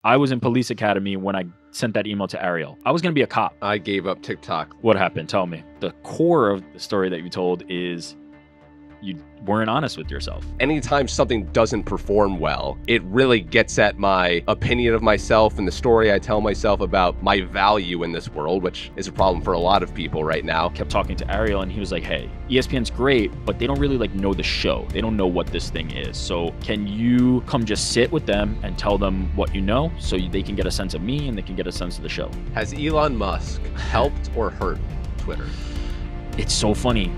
I was in police academy when I sent that email to Ariel. I was going to be a cop. I gave up TikTok. What happened? Tell me. The core of the story that you told is you weren't honest with yourself. Anytime something doesn't perform well, it really gets at my opinion of myself and the story I tell myself about my value in this world, which is a problem for a lot of people right now. Kept talking to Ariel and he was like, hey, ESPN's great, but they don't really know the show. They don't know what this thing is. So can you come just sit with them and tell them what you know so they can get a sense of me and they can get a sense of the show? Has Elon Musk helped or hurt Twitter? It's so funny.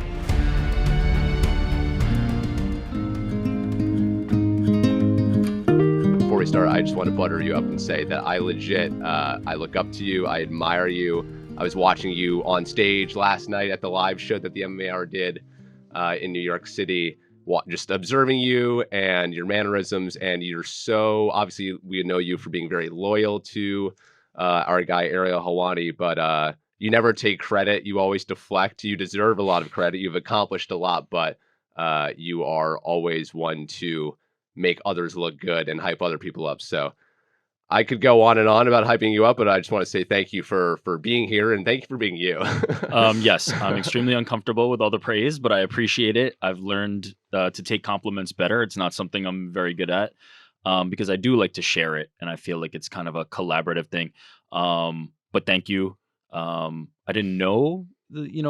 Before we start, I just want to butter you up and say that I legit, I look up to you. I admire you. I was watching you on stage last night at the live show that the MMA Hour did in New York City, just observing you and your mannerisms. And you're so, obviously, we know you for being very loyal to our guy, Ariel Helwani, but you never take credit. You always deflect. You deserve a lot of credit. You've accomplished a lot, but you are always one to make others look good and hype other people up. So I could go on and on about hyping you up, but I just want to say thank you for being here and thank you for being you. Yes, I'm extremely uncomfortable with all the praise, but I appreciate it. I've learned to take compliments better. It's not something I'm very good at because I do like to share it, and I feel like it's kind of a collaborative thing. But thank you. I didn't know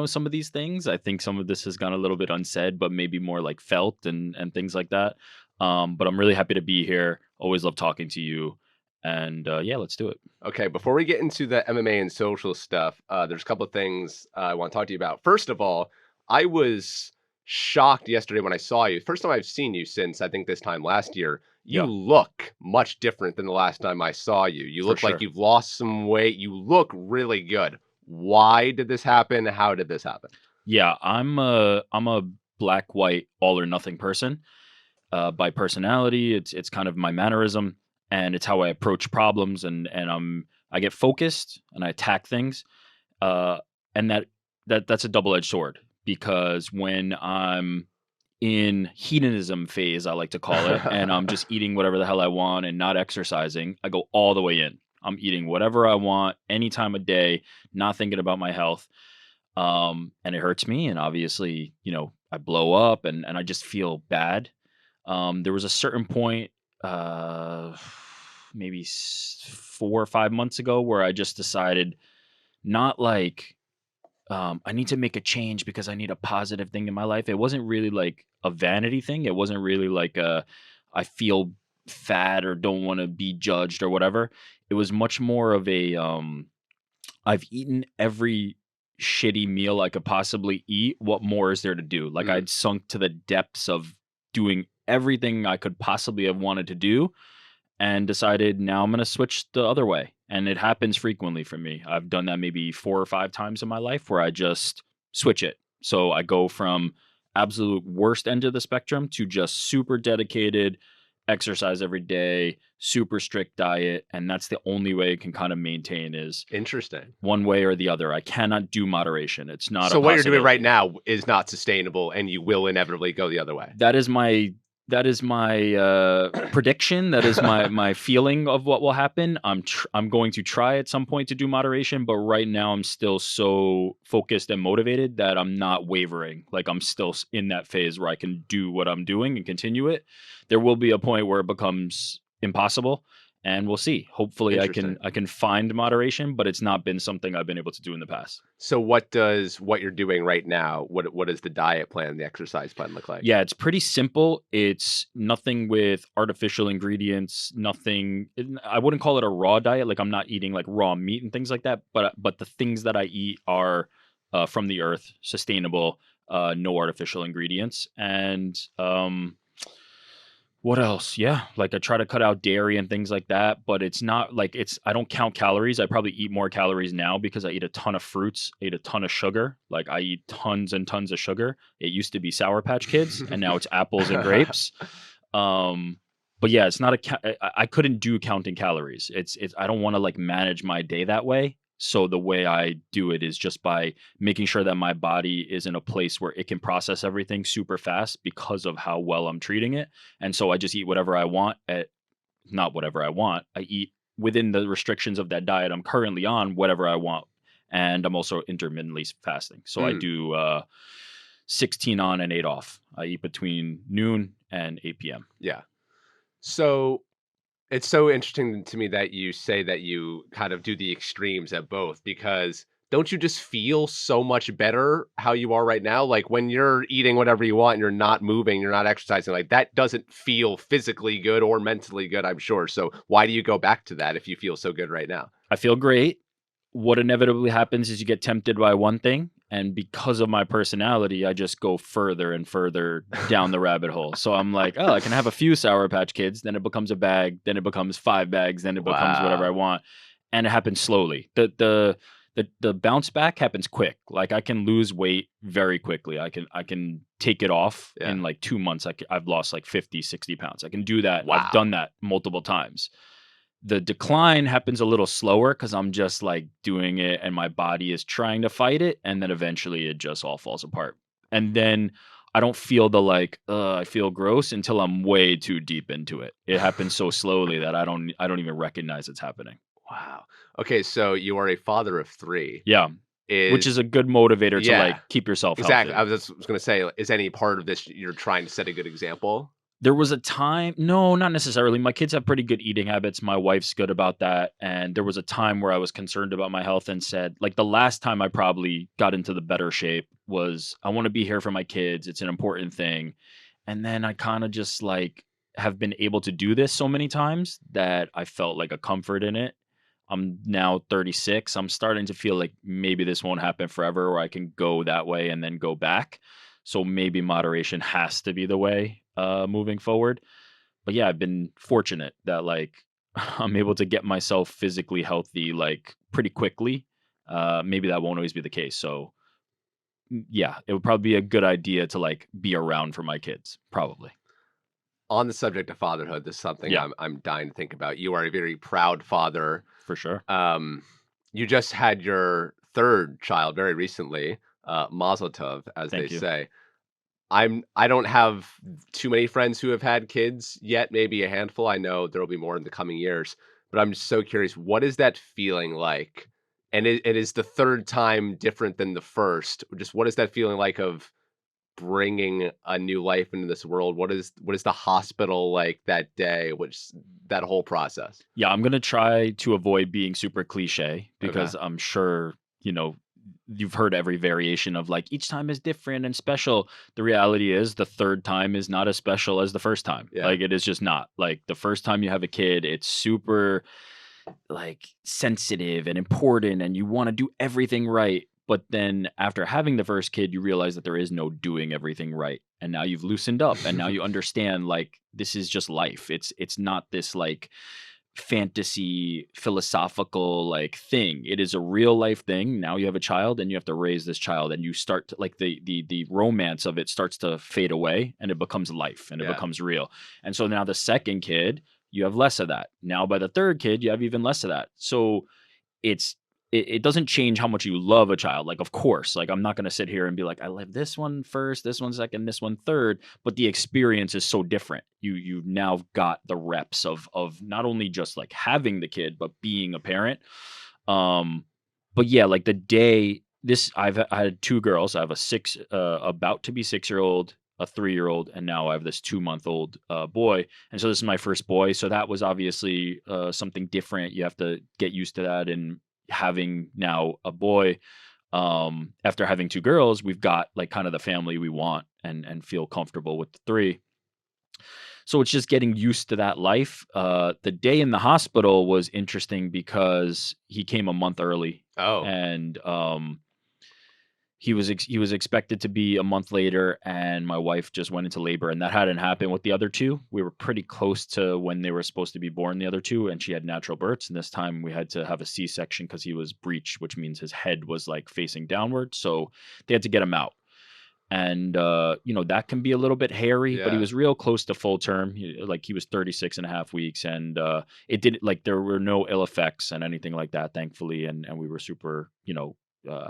some of these things. I think some of this has gone a little bit unsaid, but maybe more like felt and things like that. But I'm really happy to be here. Always love talking to you. And yeah, let's do it. Okay, before we get into the MMA and social stuff, there's a couple of things I want to talk to you about. First of all, I was shocked yesterday when I saw you. First time I've seen you since I think this time last year. You Yeah. look much different than the last time I saw you. You look like sure. you've lost some weight. You look really good. Why did this happen? How did this happen? Yeah, I'm a black, white, all or nothing person. By personality, it's kind of my mannerism, and it's how I approach problems, and I get focused and I attack things, and that's a double-edged sword because when I'm in hedonism phase, I like to call it, and I'm just eating whatever the hell I want and not exercising, I go all the way in. I'm eating whatever I want any time of day, not thinking about my health. And it hurts me. And obviously, I blow up and I just feel bad. There was a certain point, maybe 4 or 5 months ago, where I just decided not like I need to make a change because I need a positive thing in my life. It wasn't really like a vanity thing. It wasn't really like I feel fat or don't want to be judged or whatever. It was much more of a I've eaten every shitty meal I could possibly eat. What more is there to do? Like I'd sunk to the depths of doing everything I could possibly have wanted to do and decided now I'm going to switch the other way. And it happens frequently for me. I've done that maybe 4 or 5 times in my life where I just switch it. So I go from absolute worst end of the spectrum to just super dedicated, exercise every day, super strict diet, and that's the only way it can kind of maintain is Interesting. one way or the other. I cannot do moderation. It's not So a what you're doing right possibility. now is not sustainable and you will inevitably go the other way. That is my prediction. That is my feeling of what will happen. I'm going to try at some point to do moderation, but right now I'm still so focused and motivated that I'm not wavering. Like I'm still in that phase where I can do what I'm doing and continue it. There will be a point where it becomes impossible, and we'll see. Hopefully I Interesting. can find moderation, but it's not been something I've been able to do in the past. So what does what you're doing right now, what does the diet plan, the exercise plan look like? Yeah, it's pretty simple. It's nothing with artificial ingredients, nothing. I wouldn't call it a raw diet. Like I'm not eating like raw meat and things like that. But the things that I eat are from the earth, sustainable, no artificial ingredients, and what else? Yeah, like I try to cut out dairy and things like that, but it's not like I don't count calories. I probably eat more calories now because I eat a ton of fruits, ate a ton of sugar. Like I eat tons and tons of sugar. It used to be Sour Patch Kids and now it's apples and grapes. Um but yeah, it's not I couldn't do counting calories. It's I don't want to like manage my day that way. So the way I do it is just by making sure that my body is in a place where it can process everything super fast because of how well I'm treating it. And so I just eat whatever I want at not whatever I want. I eat within the restrictions of that diet I'm currently on, whatever I want. And I'm also intermittently fasting. So I Mm, do 16 on and 8 off. I eat between noon and 8 p.m. yeah. So it's so interesting to me that you say that you kind of do the extremes at both because don't you just feel so much better how you are right now? Like when you're eating whatever you want and you're not moving, you're not exercising, like that doesn't feel physically good or mentally good, I'm sure. So why do you go back to that if you feel so good right now? I feel great. What inevitably happens is you get tempted by one thing, and because of my personality, I just go further and further down the rabbit hole. So I'm like, oh, I can have a few Sour Patch Kids, then it becomes a bag, then it becomes 5 bags, then it becomes whatever I Wow. want, and it happens slowly. The bounce back happens quick. Like I can lose weight very quickly. I can take it off Yeah. in like 2 months. I've lost like 50, 60 pounds. I can do that. I've Wow. done that multiple times. The decline happens a little slower because I'm just like doing it and my body is trying to fight it. And then eventually it just all falls apart. And then I don't feel the like, I feel gross until I'm way too deep into it. It happens so slowly that I don't even recognize it's happening. Wow. Okay, so you are a father of 3. Yeah. Which is Is a good motivator to Yeah, like keep yourself exactly. healthy. I was gonna say, is any part of this you're trying to set a good example? There was a time, no, not necessarily. My kids have pretty good eating habits. My wife's good about that. And there was a time where I was concerned about my health and said, like, the last time I probably got into the better shape was I want to be here for my kids. It's an important thing. And then I kind of just like have been able to do this so many times that I felt like a comfort in it. I'm now 36. I'm starting to feel like maybe this won't happen forever, or I can go that way and then go back. So maybe moderation has to be the way moving forward. But yeah, I've been fortunate that like I'm able to get myself physically healthy like pretty quickly. Maybe that won't always be the case. So yeah, it would probably be a good idea to like be around for my kids. Probably. On the subject of fatherhood, this is something Yeah, I'm dying to think about. You are a very proud father. for sure. Um, you just had your 3rd child very recently, mazel tov, as they Thank you. say. I don't have too many friends who have had kids yet, maybe a handful. I know there will be more in the coming years, but I'm just so curious, what is that feeling like? And it is the 3rd time different than the first? Just what is that feeling like of bringing a new life into this world? What is the hospital like that day? Which that whole process? Yeah, I'm gonna try to avoid being super cliche Okay. because I'm sure, you've heard every variation of like each time is different and special. The reality is the third time is not as special as the first time. Yeah. Like it is just not. Like the first time you have a kid, it's super like sensitive and important and you want to do everything right. But then after having the first kid, you realize that there is no doing everything right. And now you've loosened up and now you understand like this is just life. It's not this like fantasy philosophical like thing. It is a real life thing. Now you have a child and you have to raise this child and you start to like the romance of it starts to fade away and it becomes life and it Yeah. becomes real. And so now the second kid, you have less of that. Now by the third kid, you have even less of that. So it's it doesn't change how much you love a child. Like, of course, like I'm not gonna sit here and be like, I love this one first, this one second, this one third, but the experience is so different. You now got the reps of not only just like having the kid, but being a parent. Um, but yeah, like the day this I had two girls. I have a about to be 6 year old, a 3 year old, and now I have this 2 month old boy. And so this is my first boy. So that was obviously something different. You have to get used to that. And having now a boy, after having two girls, we've got like kind of the family we want and feel comfortable with the three. So it's just getting used to that life. The day in the hospital was interesting because he came a month early, Oh, and he was expected to be a month later, and my wife just went into labor, and that hadn't happened with the other two. We were pretty close to when they were supposed to be born, the other two, and she had natural births. And this time we had to have a C-section because he was breech, which means his head was like facing downward. So they had to get him out. And that can be a little bit hairy, but he yeah. was real close to full term. Like he was 36 and a half weeks, and it didn't like there were no ill effects and anything like that, thankfully. And we were super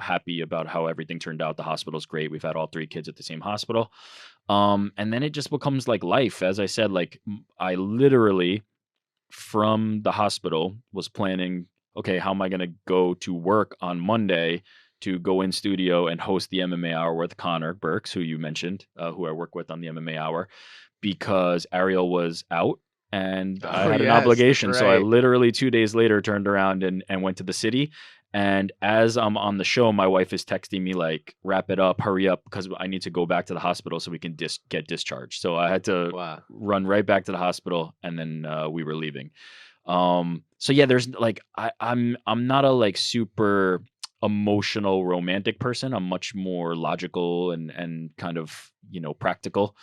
happy about how everything turned out. The hospital's great. We've had all three kids at the same hospital. And then it just becomes like life. As I said, like I literally from the hospital, was planning, okay, how am I going to go to work on Monday to go in studio and host the MMA hour with Connor Burks, who you mentioned, who I work with on the MMA hour, because Ariel was out and I Oh had an yes, that's obligation. So I right. literally 2 days later turned around and went to the city. And as I'm on the show, my wife is texting me like, "Wrap it up, hurry up, because I need to go back to the hospital so we can get discharged." So I had to Wow. run right back to the hospital, and then we were leaving. So yeah, there's like I'm not a like super emotional romantic person. I'm much more logical and kind of, practical.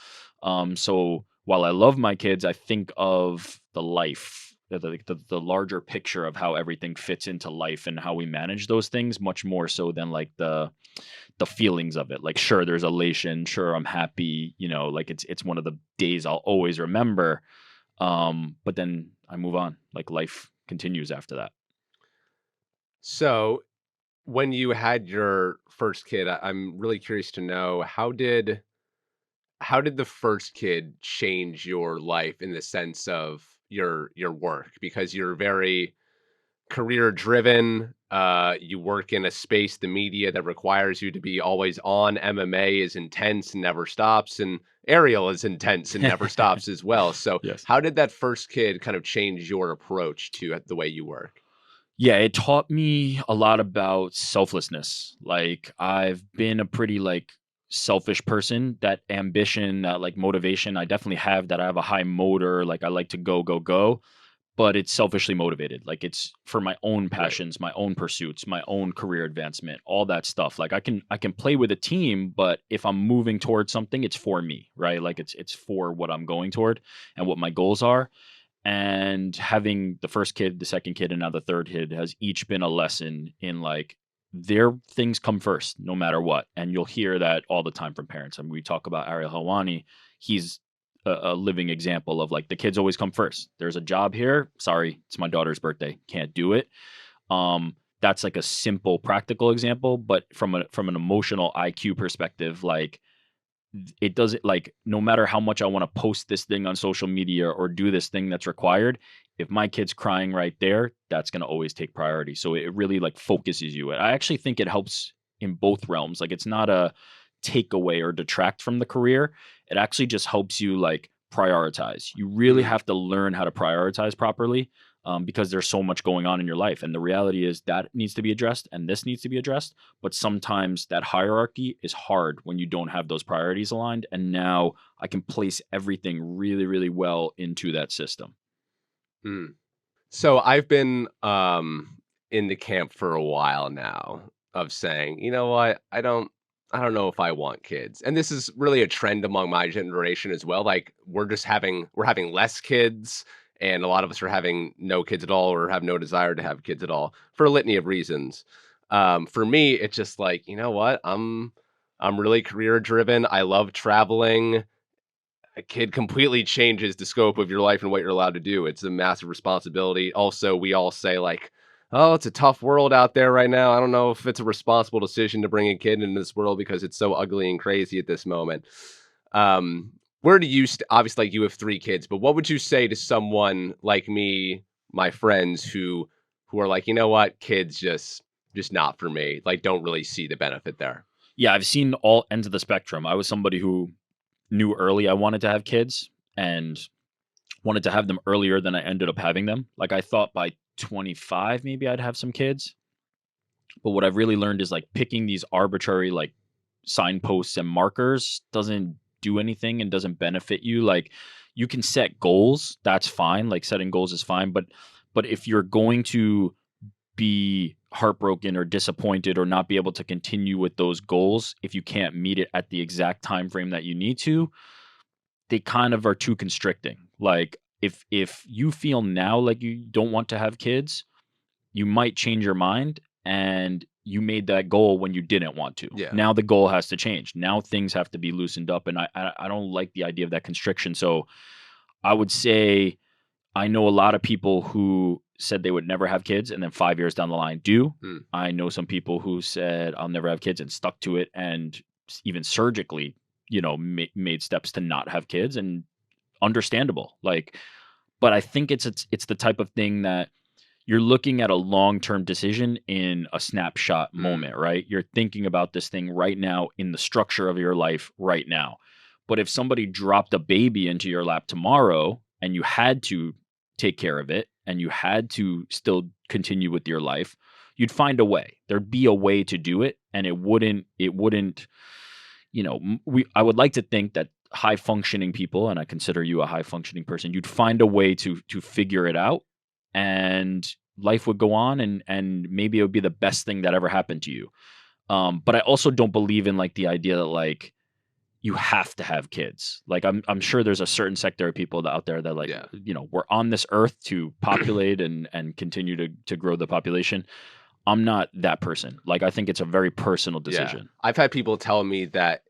So while I love my kids, I think of the life, the larger picture of how everything fits into life and how we manage those things much more so than like the feelings of it. Like, sure, there's elation, sure, I'm happy, like it's one of the days I'll always remember. But then I move on. Like, life continues after that. So when you had your first kid, I'm really curious to know how did the first kid change your life in the sense of your work? Because you're very career driven. You work in a space, the media, that requires you to be always on. MMA is intense and never stops, and Ariel is intense and never stops as well. So, Yes. how did that first kid kind of change your approach to the way you work? Yeah, it taught me a lot about selflessness. Like, I've been a pretty like selfish person. That ambition, that like motivation, I definitely have that. I have a high motor. Like, I like to go, go, go, but it's selfishly motivated. Like, it's for my own Right. passions, my own pursuits, my own career advancement, all that stuff. Like, I can play with a team, but if I'm moving towards something, it's for me, right? Like, it's for what I'm going toward and what my goals are. And having the first kid, the second kid, and now the third kid has each been a lesson in like, their things come first no matter what. And you'll hear that all the time from parents. I mean, we talk about Ariel Helwani. He's a living example of like, the kids always come first. There's a job here. Sorry, it's my daughter's birthday. Can't do it. That's like a simple practical example, but from an emotional IQ perspective, like, it doesn't, like, no matter how much I want to post this thing on social media or do this thing that's required, if my kid's crying right there, that's going to always take priority. So it really like focuses you. I actually think it helps in both realms. Like, it's not a take away or detract from the career. It actually just helps you like prioritize. You really Mm, have to learn how to prioritize properly, because there's so much going on in your life. And the reality is that needs to be addressed and this needs to be addressed. But sometimes that hierarchy is hard when you don't have those priorities aligned. And now I can place everything really, really well into that system. mm. So I've been in the camp for a while now of saying, you know what, I don't know if I want kids. And this is really a trend among my generation as well. Like we're having less kids, and a lot of us are having no kids at all or have no desire to have kids at all for a litany of reasons. For me, it's just like, you know what? I'm really career driven. I love traveling. A kid completely changes the scope of your life and what you're allowed to do. It's a massive responsibility. Also, we all say like, "Oh, it's a tough world out there right now. I don't know if it's a responsible decision to bring a kid into this world because it's so ugly and crazy at this moment." Um, where do you obviously, like, you have 3 kids, but what would you say to someone like me, my friends who are like, "You know what? Kids just not for me." Like, don't really see the benefit there. Yeah, I've seen all ends of the spectrum. I was somebody who knew early I wanted to have kids and wanted to have them earlier than I ended up having them. Like, I thought by 25 maybe I'd have some kids. But what I've really learned is like picking these arbitrary like signposts and markers doesn't do anything and doesn't benefit you. Like, you can set goals, that's fine. Like, setting goals is fine, but if you're going to be heartbroken or disappointed or not be able to continue with those goals if you can't meet it at the exact time frame that you need to, they kind of are too constricting. Like, if you feel now like you don't want to have kids, you might change your mind, and you made that goal when you didn't want to. Yeah. Now the goal has to change. Now things have to be loosened up, and I don't like the idea of that constriction. So I would say I know a lot of people who said they would never have kids, and then 5 years down the line do. Mm. I know some people who said I'll never have kids and stuck to it, and even surgically, made steps to not have kids, and understandable. Like, But I think it's the type of thing that you're looking at a long-term decision in a snapshot Mm. moment, right? You're thinking about this thing right now in the structure of your life right now. But if somebody dropped a baby into your lap tomorrow and you had to take care of it and you had to still continue with your life, you'd find a way. There'd be a way to do it, and it wouldn't, I would like to think that high functioning people, and I consider you a high functioning person, you'd find a way to figure it out, and life would go on, and maybe it would be the best thing that ever happened to you. But I also don't believe in like the idea that like you have to have kids. Like I'm sure there's a certain sector of people out there that like, Yeah. we're on this earth to populate and continue to grow the population. I'm not that person. Like I think it's a very personal Yeah. decision. I've had people tell me that,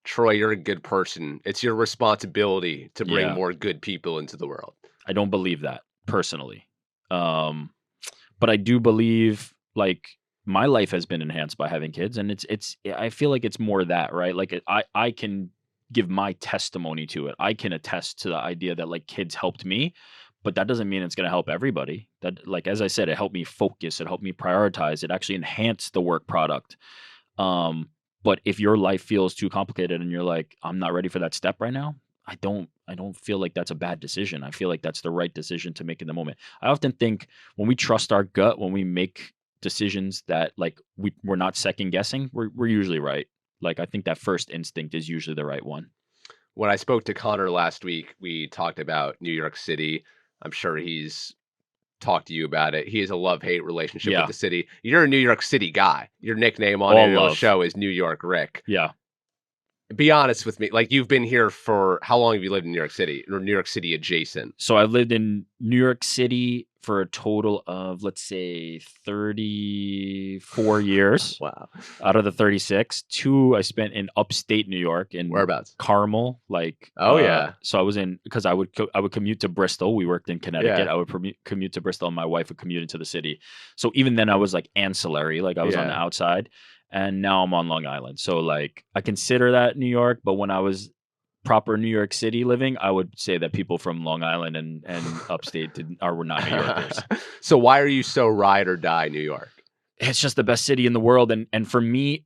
Troy, you're a good person. It's your responsibility to bring Yeah. more good people into the world. I don't believe that personally. Um, but I do believe like my life has been enhanced by having kids, and I feel like it's more that, right? Like I can give my testimony to it. I can attest to the idea that like kids helped me, but that doesn't mean it's going to help everybody. That, like as I said, it helped me focus, it helped me prioritize, it actually enhanced the work product. But if your life feels too complicated and you're like, I'm not ready for that step right now, I don't feel like that's a bad decision. I feel like that's the right decision to make in the moment. I often think when we trust our gut, when we make decisions that like we're not second guessing, we're usually right. Like I think that first instinct is usually the right one. When I spoke to Connor last week, we talked about New York City. I'm sure he's talked to you about it. He has a love-hate relationship with Yeah. the city. You're a New York City guy. Your nickname on All Ariel's love. show is NewYorkRic. Yeah. Be honest with me. Like, you've been here for how long have you lived in New York City or New York City adjacent? So I've lived in New York City for a total of, let's say, 34 years Wow. out of the 36. Two I spent in upstate New York in Whereabouts? Carmel. Like, Oh, yeah. so I was in, because I would commute to Bristol. We worked in Connecticut. Yeah. I would commute to Bristol, and my wife would commute into the city. So even then, I was like ancillary, like I was on the Yeah. outside. And now I'm on Long Island. So like I consider that New York, but when I was proper New York City living, I would say that people from Long Island and upstate were not New Yorkers. So why are you so ride or die New York? It's just the best city in the world, and for me,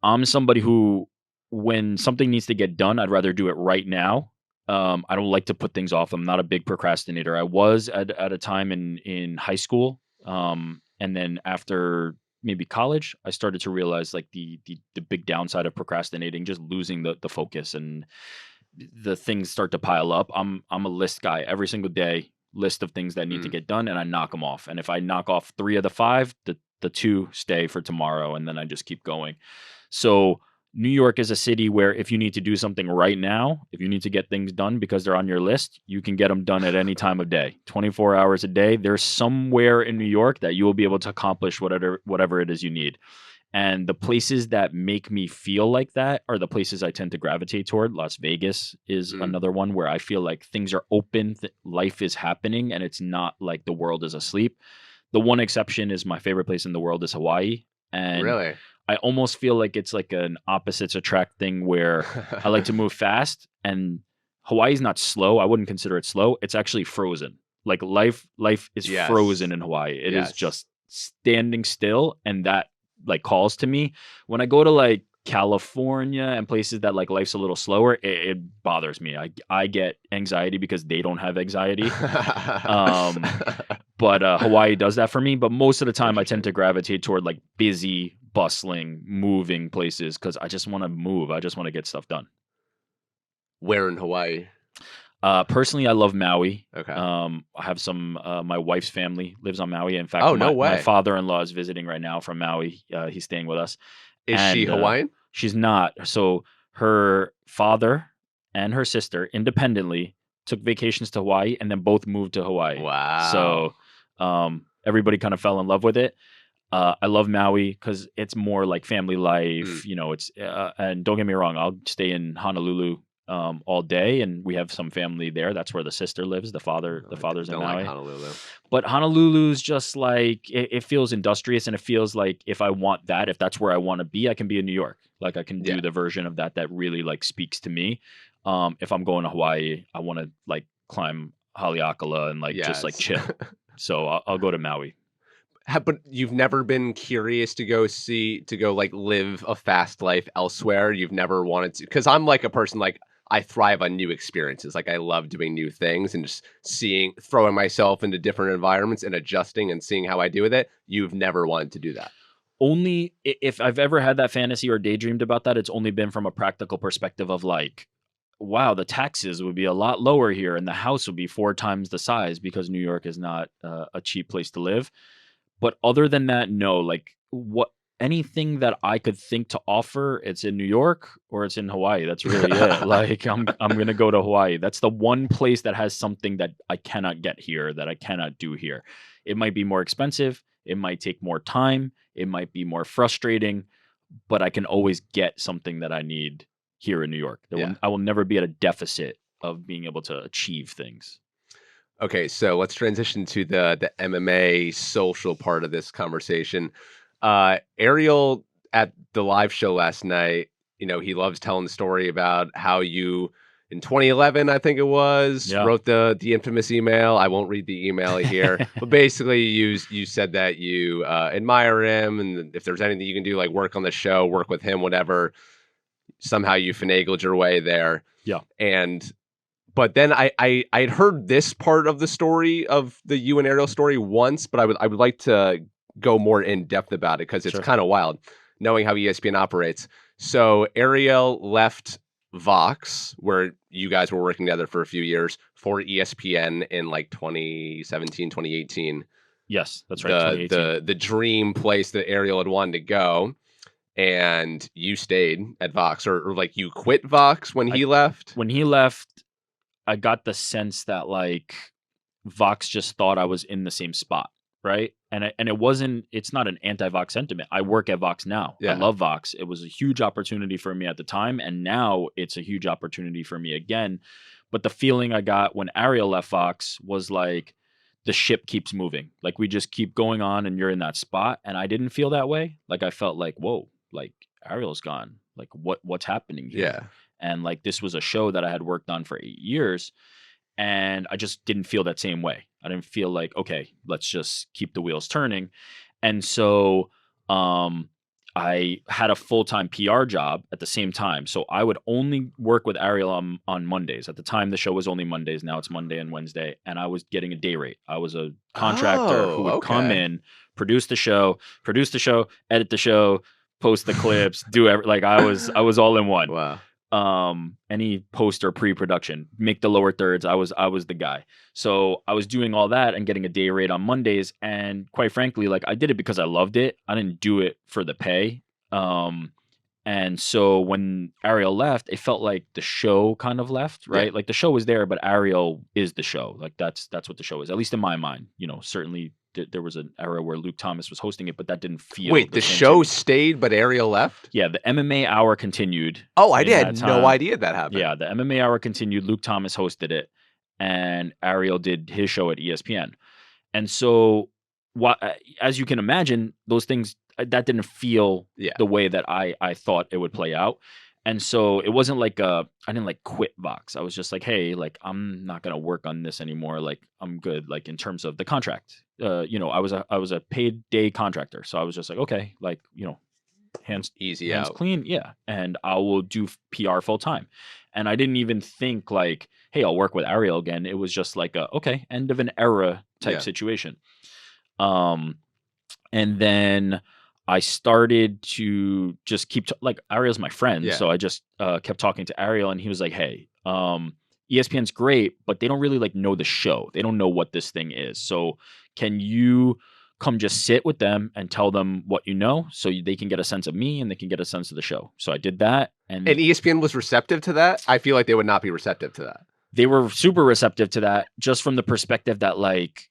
I'm somebody who, when something needs to get done, I'd rather do it right now. I don't like to put things off. I'm not a big procrastinator. I was at a time in high school, and then after maybe college, I started to realize like the big downside of procrastinating, just losing the focus, and the things start to pile up. I'm a list guy every single day, list of things that need to Mm. get done, and I knock them off. And if I knock off 3 of the 5, the 2 stay for tomorrow, and then I just keep going. So New York is a city where if you need to do something right now, if you need to get things done because they're on your list, you can get them done at any time of day, 24 hours a day. There's somewhere in New York that you will be able to accomplish whatever it is you need. And the places that make me feel like that are the places I tend to gravitate toward. Las Vegas is Mm. another one where I feel like things are open, life is happening, and it's not like the world is asleep. The one exception is my favorite place in the world is Hawaii. And Really? I almost feel like it's like an opposites attract thing where I like to move fast, and Hawaii's not slow. I wouldn't consider it slow. It's actually frozen. Like life is Yes. frozen in Hawaii. It is Yes. just standing still, and that like calls to me. When I go to like California and places that like life's a little slower, it bothers me. I get anxiety because they don't have anxiety. But Hawaii does that for me. But most of the time, I tend to gravitate toward like busy, bustling, moving places because I just want to move. I just want to get stuff done. Where in Hawaii? Personally, I love Maui. Okay. I have some. My wife's family lives on Maui. In fact, Oh, no my way. father-in-law is visiting right now from Maui. He's staying with us. Is she And, Hawaiian? She's not. So her father and her sister independently took vacations to Hawaii, and then both moved to Hawaii. Wow. So everybody kind of fell in love with it. I love Maui because it's more like family life. It's and don't get me wrong, I'll stay in Honolulu all day, and we have some family there. That's where the sister lives. The father's in Don't Maui. like Honolulu. But Honolulu's just like it feels industrious, and it feels like if I want that, if that's where I want to be, I can be in New York. Like I can do Yeah. the version of that really like speaks to me. If I'm going to Hawaii, I want to like climb Haleakala and like just like Yes. chill. So I'll go to Maui. But you've never been curious to go like live a fast life elsewhere? You've never wanted to? Because I'm like a person like I thrive on new experiences. Like I love doing new things and just throwing myself into different environments and adjusting and seeing how I do with it. You've never wanted to do that. Only if I've ever had that fantasy or daydreamed about that, it's only been from a practical perspective of like, wow, the taxes would be a lot lower here and the house would be 4 times the size because New York is not a cheap place to live. But other than that, no, like what anything that I could think to offer, it's in New York or it's in Hawaii. That's really it. Like I'm gonna go to Hawaii. That's the one place that has something that I cannot get here, that I cannot do here. It might be more expensive, it might take more time, it might be more frustrating, but I can always get something that I need here in New York. Yeah. I will never be at a deficit of being able to achieve things. Okay, so let's transition to the MMA social part of this conversation. Ariel at the live show last night, he loves telling the story about how you in 2011, I think it was, Yeah. wrote the infamous email. I won't read the email here, but basically you said that you admire him, and if there's anything you can do, like work on the show, work with him, whatever. Somehow you finagled your way there. Yeah. But then I'd heard this part of the story of the you and Ariel story once, but I would like to go more in depth about it because it's Sure. kind of wild knowing how ESPN operates. So Ariel left Vox, where you guys were working together for a few years, for ESPN in like 2017, 2018. Yes, that's right. 2018. The dream place that Ariel had wanted to go. And you stayed at Vox, or like you quit Vox when he left? When he left, I got the sense that like Vox just thought I was in the same spot, right? And it's not an anti-Vox sentiment. I work at Vox now. I Yeah. love Vox. It was a huge opportunity for me at the time, and now it's a huge opportunity for me again. But the feeling I got when Ariel left Vox was like the ship keeps moving. Like we just keep going on and you're in that spot. And I didn't feel that way. Like I felt like, whoa, like Ariel's gone. Like what's happening here? Yeah. And like this was a show that I had worked on for 8 years, and I just didn't feel that same way. I didn't feel like, okay, let's just keep the wheels turning. And so I had a full-time PR job at the same time. So I would only work with Ariel on Mondays. At the time, the show was only Mondays. Now it's Monday and Wednesday. And I was getting a day rate. I was a contractor who would come in, produce the show, edit the show, post the clips, like I was all in one. Wow. Any post or pre-production, make the lower thirds. I was the guy. So I was doing all that and getting a day rate on Mondays. And quite frankly, like I did it because I loved it. I didn't do it for the pay. And so when Ariel left, it felt like the show kind of left, right? Yeah. Like the show was there, but Ariel is the show. Like that's what the show is, at least in my mind. Certainly there was an era where Luke Thomas was hosting it, but that didn't feel. Wait, the show stayed, but Ariel left? Yeah, the MMA Hour continued. Oh, I had no idea that happened. Yeah, the MMA Hour continued. Luke Thomas hosted it, and Ariel did his show at ESPN. And so, as you can imagine, those things that didn't feel the way that I thought it would play out. And so it wasn't like I didn't like quit Vox. I was just like, hey, like I'm not gonna work on this anymore. Like I'm good. Like in terms of the contract, I was a paid day contractor, so I was just like, okay, like hands out, clean, yeah, and I will do PR full time. And I didn't even think like, hey, I'll work with Ariel again. It was just like okay, end of an era type situation. And then I started to just keep like Ariel's my friend, so I just kept talking to Ariel, and he was like, "Hey, ESPN's great, but they don't really like know the show. They don't know what this thing is. So can you come just sit with them and tell them what you know, so they can get a sense of me and they can get a sense of the show?" So I did that, and ESPN was receptive to that. I feel like they would not be receptive to that. They were super receptive to that, just from the perspective that like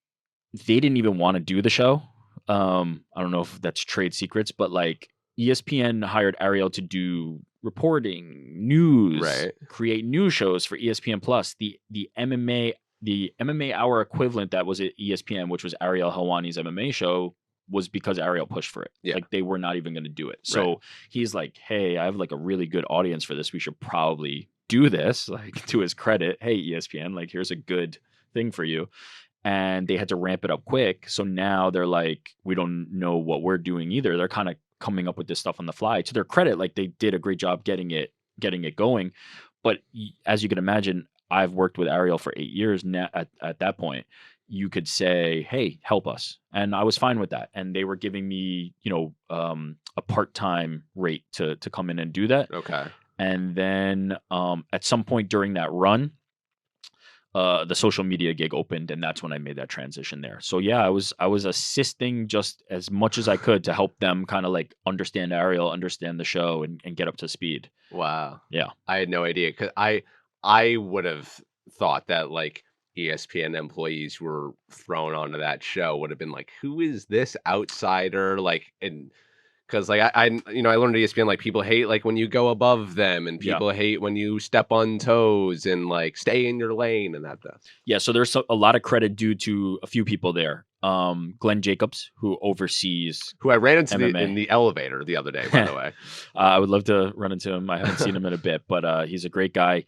they didn't even want to do the show. I don't know if that's trade secrets, but like ESPN hired Ariel to do reporting, news, create new shows for ESPN Plus. The MMA Hour equivalent that was at ESPN, which was Ariel Helwani's MMA show, was because Ariel pushed for it. Like they were not even going to do it. So he's like, hey, I have like a really good audience for this. We should probably do this. Like, to his credit, hey ESPN, like here's a good thing for you. And they had to ramp it up quick. So now they're like, we don't know what we're doing either. They're kind of coming up with this stuff on the fly. To their credit, like they did a great job getting it going. But as you can imagine, I've worked with Ariel for 8 years now. At that point, you could say, "Hey, help us," and I was fine with that. And they were giving me, a part-time rate to come in and do that. Okay. And then at some point during that run, the social media gig opened, and that's when I made that transition there. So yeah, I was assisting just as much as I could to help them kind of like understand Ariel, understand the show, and get up to speed. Wow. Yeah. I had no idea because I would have thought that like ESPN employees who were thrown onto that show would have been like, who is this outsider? Like, and because like I learned at ESPN like people hate like when you go above them, and Yeah. people hate when you step on toes, and like stay in your lane, and that. Yeah, so there's a lot of credit due to a few people there. Glenn Jacobs, who oversees Who I ran into in MMA. the elevator the other day, by the way. I would love to run into him. I haven't seen him in a bit, but he's a great guy.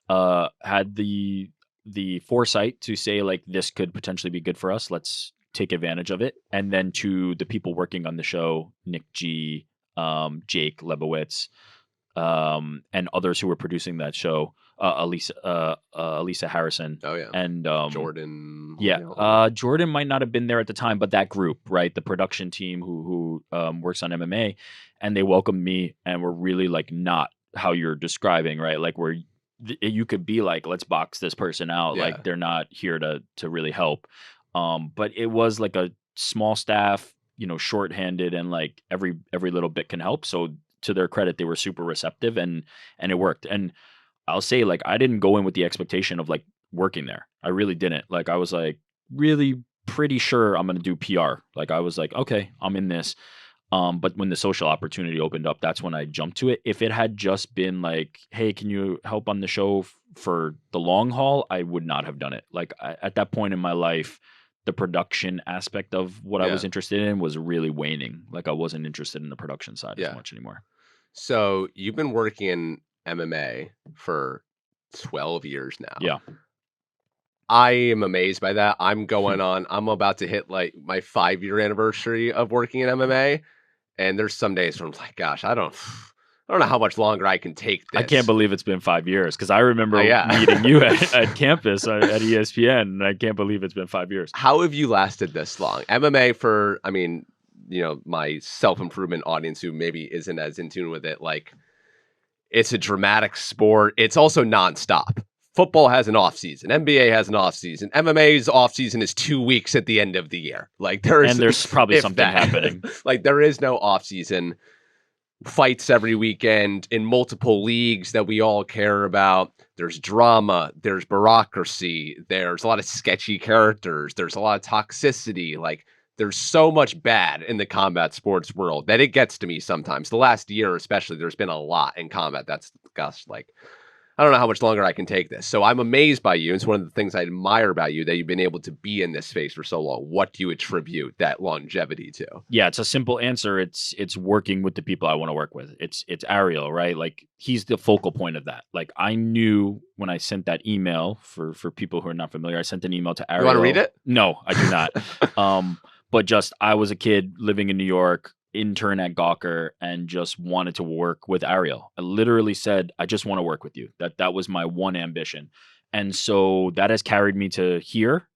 Had the foresight to say like this could potentially be good for us. Let's take advantage of it. And then to the people working on the show, Nick G, Jake Lebowitz, and others who were producing that show, Elisa Harrison, Oh yeah, and Jordan. yeah, Jordan might not have been there at the time, but that group, right, the production team who works on MMA, and they welcomed me and were really like not how you're describing, right, like where you could be like, let's box this person out, Yeah. like they're not here to really help. But it was like a small staff, shorthanded, and like every little bit can help. So to their credit, they were super receptive, and it worked. And I'll say, like, I didn't go in with the expectation of like working there. I really didn't. Like, I was like really pretty sure I'm gonna do PR. Like, I was like, okay, I'm in this. But when the social opportunity opened up, that's when I jumped to it. If it had just been like, hey, can you help on the show for the long haul, I would not have done it. Like, at that point in my life, the production aspect of what I was interested in was really waning. Like, I wasn't interested in the production side as much anymore. So you've been working in MMA for 12 years now. Yeah. I am amazed by that. I'm about to hit like my 5-year anniversary of working in MMA. And there's some days where I'm like, gosh, I don't know how much longer I can take this. I can't believe it's been 5 years, because I remember meeting you at campus at ESPN, and I can't believe it's been 5 years. How have you lasted this long? MMA for, my self-improvement audience who maybe isn't as in tune with it, like, it's a dramatic sport. It's also nonstop. Football has an off season. NBA has an off season. MMA's off season is 2 weeks at the end of the year. Like there's probably something happening. Like there is no off season. Fights every weekend in multiple leagues that we all care about. There's drama. There's bureaucracy. There's a lot of sketchy characters. There's a lot of toxicity. Like there's so much bad in the combat sports world that it gets to me sometimes. The last year, especially, there's been a lot in combat. That's, gosh, like, I don't know how much longer I can take this. So I'm amazed by you. It's one of the things I admire about you, that you've been able to be in this space for so long. What do you attribute that longevity to? Yeah, it's a simple answer. It's working with the people I want to work with. It's Ariel, right? Like, he's the focal point of that. Like, I knew when I sent that email, for people who are not familiar, I sent an email to Ariel. You want to read it? No, I do not. But just, I was a kid living in New York, intern at Gawker, and just wanted to work with Ariel. I literally said, I just want to work with you. That was my one ambition. And so that has carried me to here,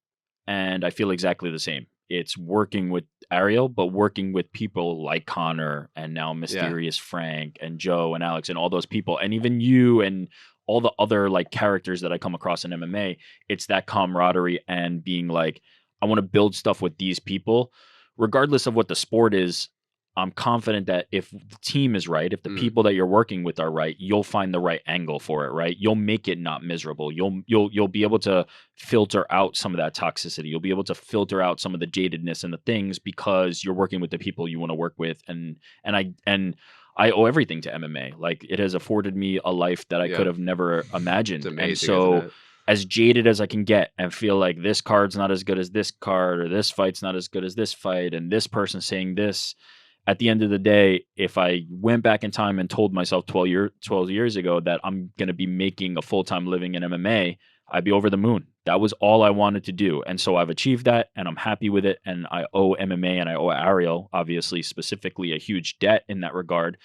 and I feel exactly the same. It's working with Ariel, but working with people like Connor, and now Mysterious Frank, and Joe and Alex, and all those people, and even you, and all the other like characters that I come across in MMA. It's that camaraderie, and being like, I want to build stuff with these people, regardless of what the sport is. I'm confident that if the team is right, if the people that you're working with are right, you'll find the right angle for it, right? You'll make it not miserable. You'll be able to filter out some of that toxicity. You'll be able to filter out some of the jadedness and the things, because you're working with the people you want to work with. And I owe everything to MMA. Like, it has afforded me a life that I could have never imagined. It's amazing, and so, isn't it? as jaded as I can get, and feel like this card's not as good as this card, or this fight's not as good as this fight, and this person saying this, at the end of the day, if I went back in time and told myself 12 years ago that I'm going to be making a full-time living in MMA, I'd be over the moon. That was all I wanted to do. And so I've achieved that and I'm happy with it. And I owe MMA and I owe Ariel, obviously, specifically a huge debt in that regard.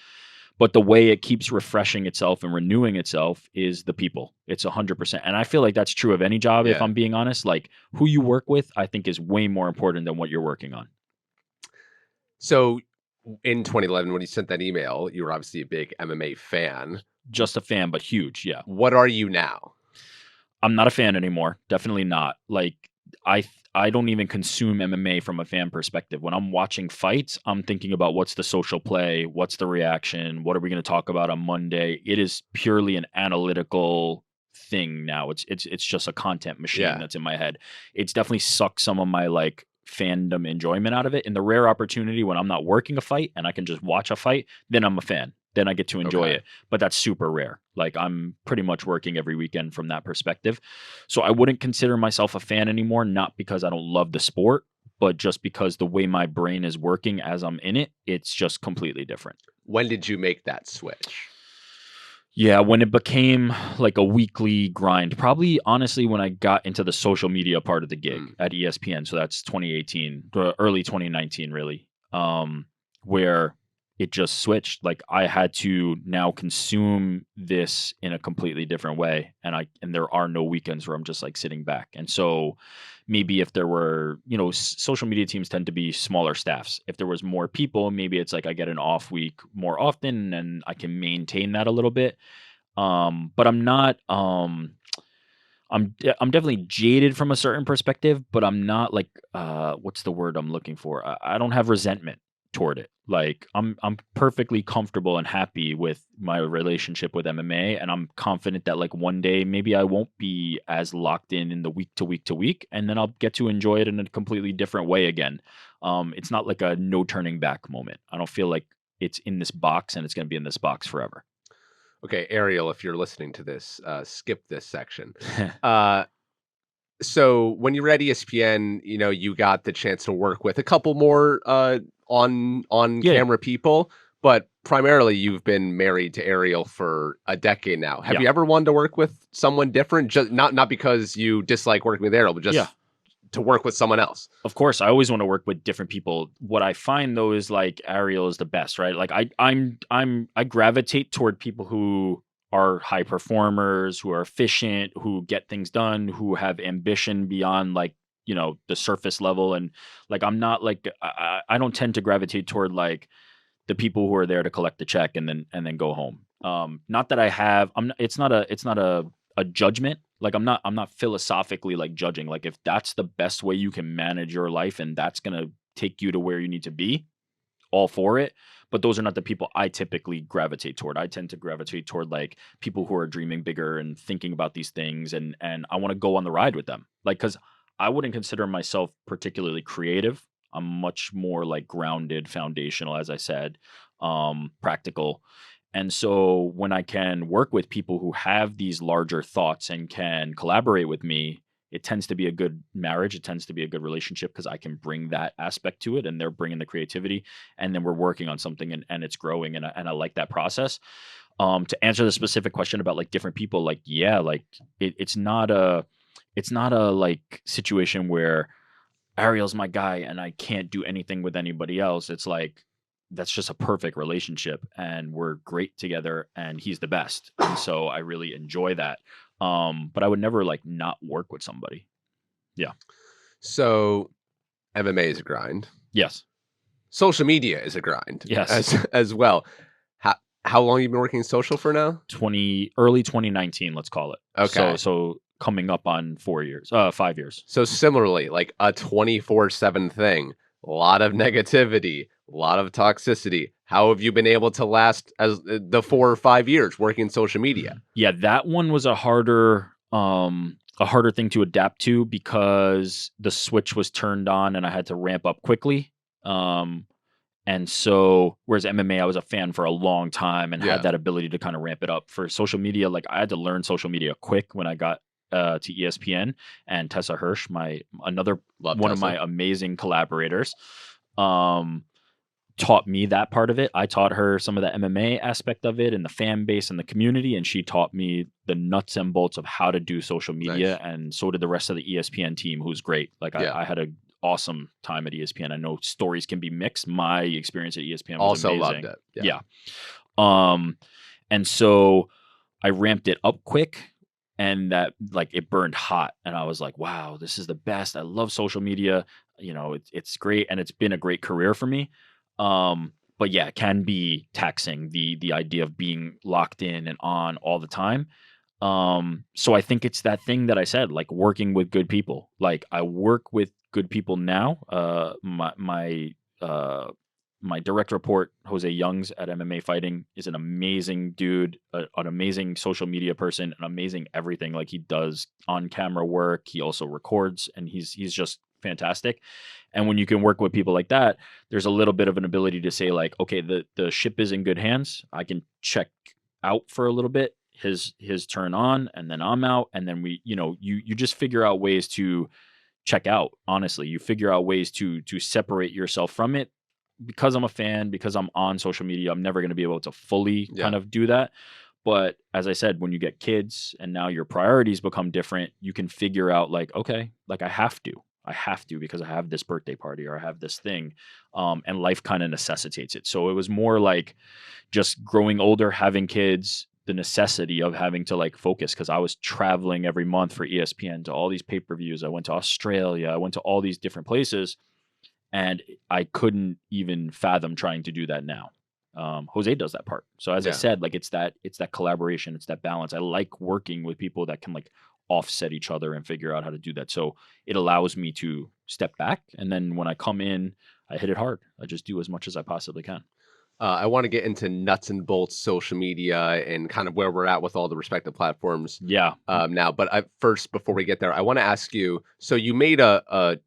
But the way it keeps refreshing itself and renewing itself is the people. It's 100%. And I feel like that's true of any job, if Yeah. I'm being honest. Like who you work with, I think is way more important than what you're working on. So in 2011, when you sent that email, you were obviously a big MMA fan. Just a fan, but huge. Yeah. What are you now? I'm not a fan anymore. Definitely not. Like I don't even consume MMA from a fan perspective. When I'm watching fights, I'm thinking about what's the social play, what's the reaction, what are we going to talk about on Monday? It is purely an analytical thing now. It's just a content machine that's in my head. It's definitely sucked some of my like fandom enjoyment out of it. In the rare opportunity when I'm not working a fight and I can just watch a fight, then I'm a fan. Then I get to enjoy it. But that's super rare. Like I'm pretty much working every weekend from that perspective. So I wouldn't consider myself a fan anymore, not because I don't love the sport, but just because the way my brain is working as I'm in it, it's just completely different. When did you make that switch? Yeah, when it became like a weekly grind, probably honestly when I got into the social media part of the gig at ESPN. So that's 2018, early 2019, really, where it just switched. Like I had to now consume this in a completely different way. And there are no weekends where I'm just like sitting back. And so maybe if there were, social media teams tend to be smaller staffs. If there was more people, maybe it's like I get an off week more often and I can maintain that a little bit. But I'm not, I'm definitely jaded from a certain perspective, but I'm not like, what's the word I'm looking for? I don't have resentment toward it. Like I'm perfectly comfortable and happy with my relationship with MMA, and I'm confident that like one day maybe I won't be as locked in the week to week to week, and then I'll get to enjoy it in a completely different way again. It's not like a no turning back moment. I don't feel like it's in this box and it's going to be in this box forever. Okay, Ariel, if you're listening to this, skip this section. So when you were at ESPN, you got the chance to work with a couple more on Yeah. camera people, but primarily you've been married to Ariel for a decade now. Have you ever wanted to work with someone different? Just not because you dislike working with Ariel, but just to work with someone else. Of course, I always want to work with different people. What I find though is like Ariel is the best, right? Like I gravitate toward people who are high performers, who are efficient, who get things done, who have ambition beyond like, the surface level. And like I'm not like I don't tend to gravitate toward like the people who are there to collect the check and then go home. Not that I have it's not a judgment. Like I'm not philosophically like judging. Like if that's the best way you can manage your life and that's going to take you to where you need to be, all for it. But those are not the people I typically gravitate toward. I tend to gravitate toward like people who are dreaming bigger and thinking about these things, and I want to go on the ride with them. Like cuz I wouldn't consider myself particularly creative. I'm much more like grounded, foundational, as I said, practical. And so when I can work with people who have these larger thoughts and can collaborate with me, it tends to be a good marriage. It tends to be a good relationship because I can bring that aspect to it and they're bringing the creativity and then we're working on something and it's growing and I like that process. To answer the specific question about like different people, like, yeah, like it's not a like situation where Ariel's my guy and I can't do anything with anybody else. It's like that's just a perfect relationship and we're great together and he's the best. And so I really enjoy that. But I would never like not work with somebody. Yeah. So MMA is a grind. Yes. Social media is a grind. Yes. As well. How long have you been working in social for now? Early 2019, let's call it. Okay. So coming up on 5 years. So similarly, like a 24/7 thing, a lot of negativity, a lot of toxicity. How have you been able to last as the 4 or 5 years working in social media? Yeah, that one was a harder thing to adapt to because the switch was turned on and I had to ramp up quickly. And so, whereas MMA, I was a fan for a long time and had that ability to kind of ramp it up. For social media, like I had to learn social media quick when I got to ESPN, and Tessa Hirsch, one of my amazing collaborators, taught me that part of it. I taught her some of the MMA aspect of it and the fan base and the community, and she taught me the nuts and bolts of how to do social media, Nice. and so did the rest of the ESPN team, who's great. Like Yeah. I had a awesome time at ESPN. I know stories can be mixed. My experience at ESPN was Also loved amazing. it. Yeah. Yeah. Um, and so I ramped it up quick, and that like it burned hot, and I was like, wow, this is the best. I love social media. You know, it's great, and it's been a great career for me. But yeah, it can be taxing, the idea of being locked in and on all the time. So I think it's that thing that I said, like working with good people. Like I work with good people now. Uh my direct report, Jose Youngs at MMA Fighting, is an amazing dude, an amazing social media person, an amazing everything. Like he does on camera work, he also records, and he's just fantastic. And when you can work with people like that, there's a little bit of an ability to say like, okay, the ship is in good hands. I can check out for a little bit, his turn on, and then I'm out, and then we, you just figure out ways to check out. Honestly, you figure out ways to separate yourself from it. Because I'm a fan, because I'm on social media, I'm never going to be able to fully Yeah. kind of do that. But as I said, when you get kids and now your priorities become different, you can figure out like, okay, like I have to because I have this birthday party or I have this thing, and life kind of necessitates it. So it was more like just growing older, having kids, the necessity of having to like focus, because I was traveling every month for ESPN to all these pay-per-views. I went to Australia, I went to all these different places, and I couldn't even fathom trying to do that now. Jose does that part. So as I Yeah. said, like it's that collaboration, it's that balance. I like working with people that can like offset each other and figure out how to do that. So it allows me to step back, and then when I come in, I hit it hard. I just do as much as I possibly can. I want to get into nuts and bolts social media and kind of where we're at with all the respective platforms Yeah. now. But first, before we get there, I want to ask you. So you made a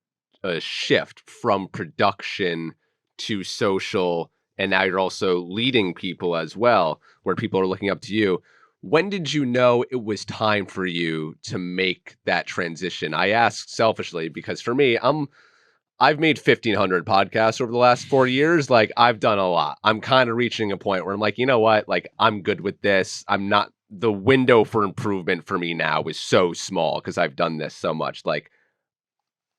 shift from production to social, and now you're also leading people as well, where people are looking up to you. When did you know it was time for you to make that transition? I ask selfishly because for me, I've made 1,500 podcasts over the last 4 years. Like, I've done a lot. I'm kind of reaching a point where I'm like, you know what? Like, I'm good with this. I'm not the window for improvement for me now is so small because I've done this so much. Like,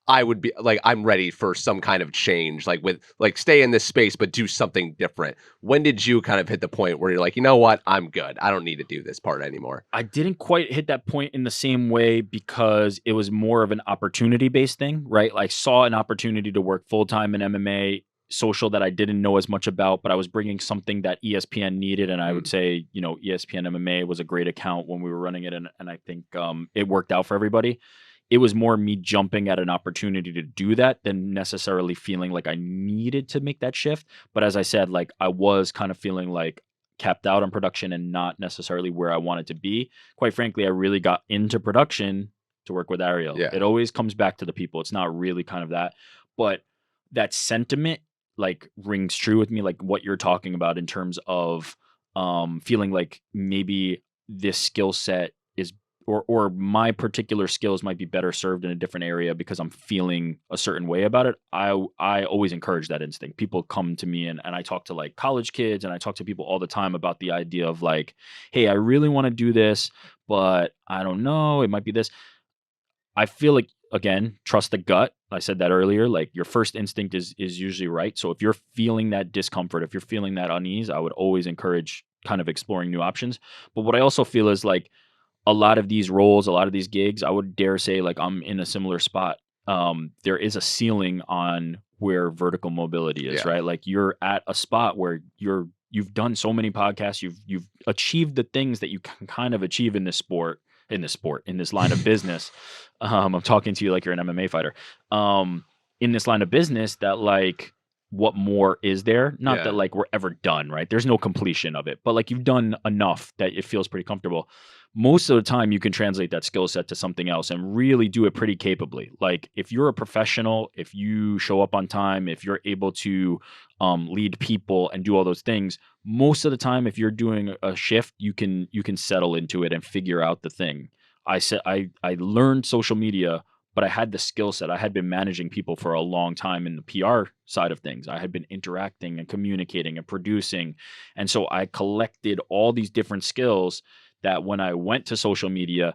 I would be like, I'm ready for some kind of change, like with like stay in this space, but do something different. When did you kind of hit the point where you're like, you know what? I'm good. I don't need to do this part anymore. I didn't quite hit that point in the same way because it was more of an opportunity-based thing, right? Like, saw an opportunity to work full-time in MMA, social that I didn't know as much about, but I was bringing something that ESPN needed, and I would Mm, say, ESPN MMA was a great account when we were running it, and I think, it worked out for everybody. It was more me jumping at an opportunity to do that than necessarily feeling like I needed to make that shift. But as I said, like, I was kind of feeling like capped out on production and not necessarily where I wanted to be. Quite frankly, I really got into production to work with Ariel. yeah. It always comes back to the people. It's not really kind of that, but that sentiment like rings true with me, like what you're talking about in terms of feeling like maybe this skill set is, or my particular skills might be better served in a different area because I'm feeling a certain way about it. I always encourage that instinct. People come to me, and I talk to like college kids, and I talk to people all the time about the idea of like, hey, I really want to do this, but I don't know. It might be this. I feel like, again, trust the gut. I said that earlier. Like your first instinct is usually right. So if you're feeling that discomfort, if you're feeling that unease, I would always encourage kind of exploring new options. But what I also feel is like a lot of these roles, a lot of these gigs, I would dare say like I'm in a similar spot. There is a ceiling on where vertical mobility is, Yeah. right? Like you're at a spot where you've done so many podcasts, you've achieved the things that you can kind of achieve in this line of business. I'm talking to you like you're an MMA fighter. In this line of business, that like, what more is there? Not that Yeah. like we're ever done, right? There's no completion of it, but like you've done enough that it feels pretty comfortable. Most of the time, you can translate that skill set to something else and really do it pretty capably. Like if you're a professional, if you show up on time, if you're able to lead people and do all those things, most of the time, if you're doing a shift, you can settle into it and figure out the thing. I said I learned social media but I had the skill set. I had been managing people for a long time in the PR side of things. I had been interacting and communicating and producing. And so I collected all these different skills that when I went to social media,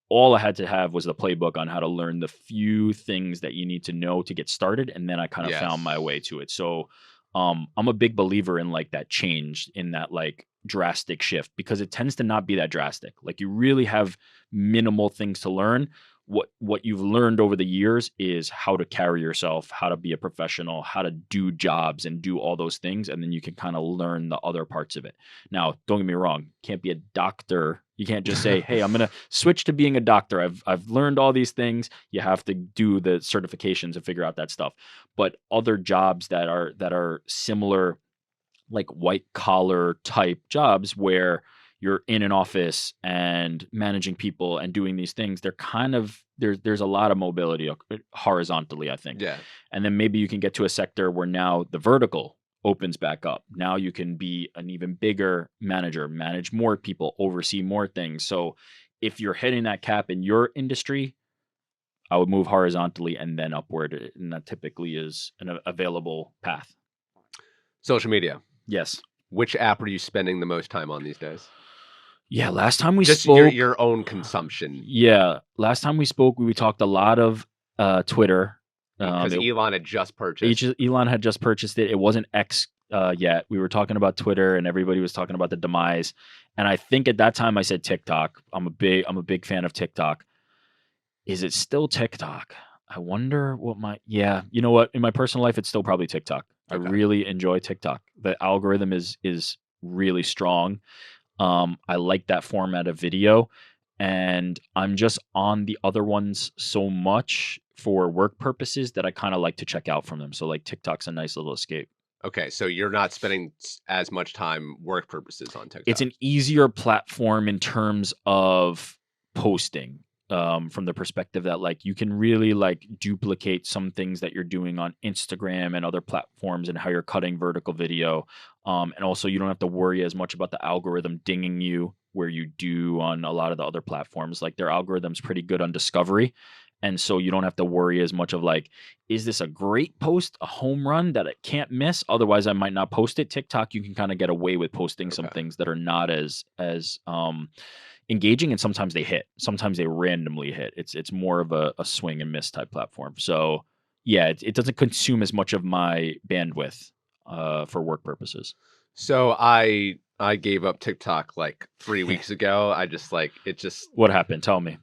all I had to have was the playbook on how to learn the few things that you need to know to get started. And then I kind of found my Yes. way to it. So I'm a big believer in like that change, in that like drastic shift, because it tends to not be that drastic. Like you really have minimal things to learn. What you've learned over the years is how to carry yourself, how to be a professional, how to do jobs and do all those things, and then you can kind of learn the other parts of it. Now, don't get me wrong, can't be a doctor. You can't just say, "Hey, I'm going to switch to being a doctor. I've learned all these things." You have to do the certifications and figure out that stuff. But other jobs that are similar, like white collar type jobs where you're in an office and managing people and doing these things, they're kind of there's a lot of mobility horizontally, I think. Yeah. And then maybe you can get to a sector where now the vertical opens back up. Now you can be an even bigger manager, manage more people, oversee more things. So if you're hitting that cap in your industry, I would move horizontally and then upward, and that typically is an available path. Social media. Yes. Which app are you spending the most time on these days? Yeah, last time we Just spoke, your own consumption. yeah, last time we spoke, we talked a lot of Twitter. Because Elon had just purchased. Elon had just purchased it. It wasn't X yet. We were talking about Twitter, and everybody was talking about the demise. And I think at that time I said TikTok. I'm a big fan of TikTok. Is it still TikTok? I wonder what yeah, you know what? In my personal life, it's still probably TikTok. I Okay. really enjoy TikTok. The algorithm is really strong. I like that format of video, and I'm just on the other ones so much for work purposes that I kind of like to check out from them. So like TikTok's a nice little escape. Okay, so you're not spending as much time work purposes on It's TikTok. an easier platform in terms of posting, from the perspective that like you can really like duplicate some things that you're doing on Instagram and other platforms and how you're cutting vertical video. And also you don't have to worry as much about the algorithm dinging you where you do on a lot of the other platforms. Like their algorithm's pretty good on discovery. And so you don't have to worry as much of like, is this a great post, a home run that it can't miss? Otherwise, I might not post it. TikTok, you can kind of get away with posting some Okay. things that are not as engaging, and sometimes they hit. Sometimes they randomly hit. It's more of a swing and miss type platform. So yeah, it doesn't consume as much of my bandwidth for work purposes. So I gave up TikTok like 3 weeks ago. I just like it just What happened? Tell me.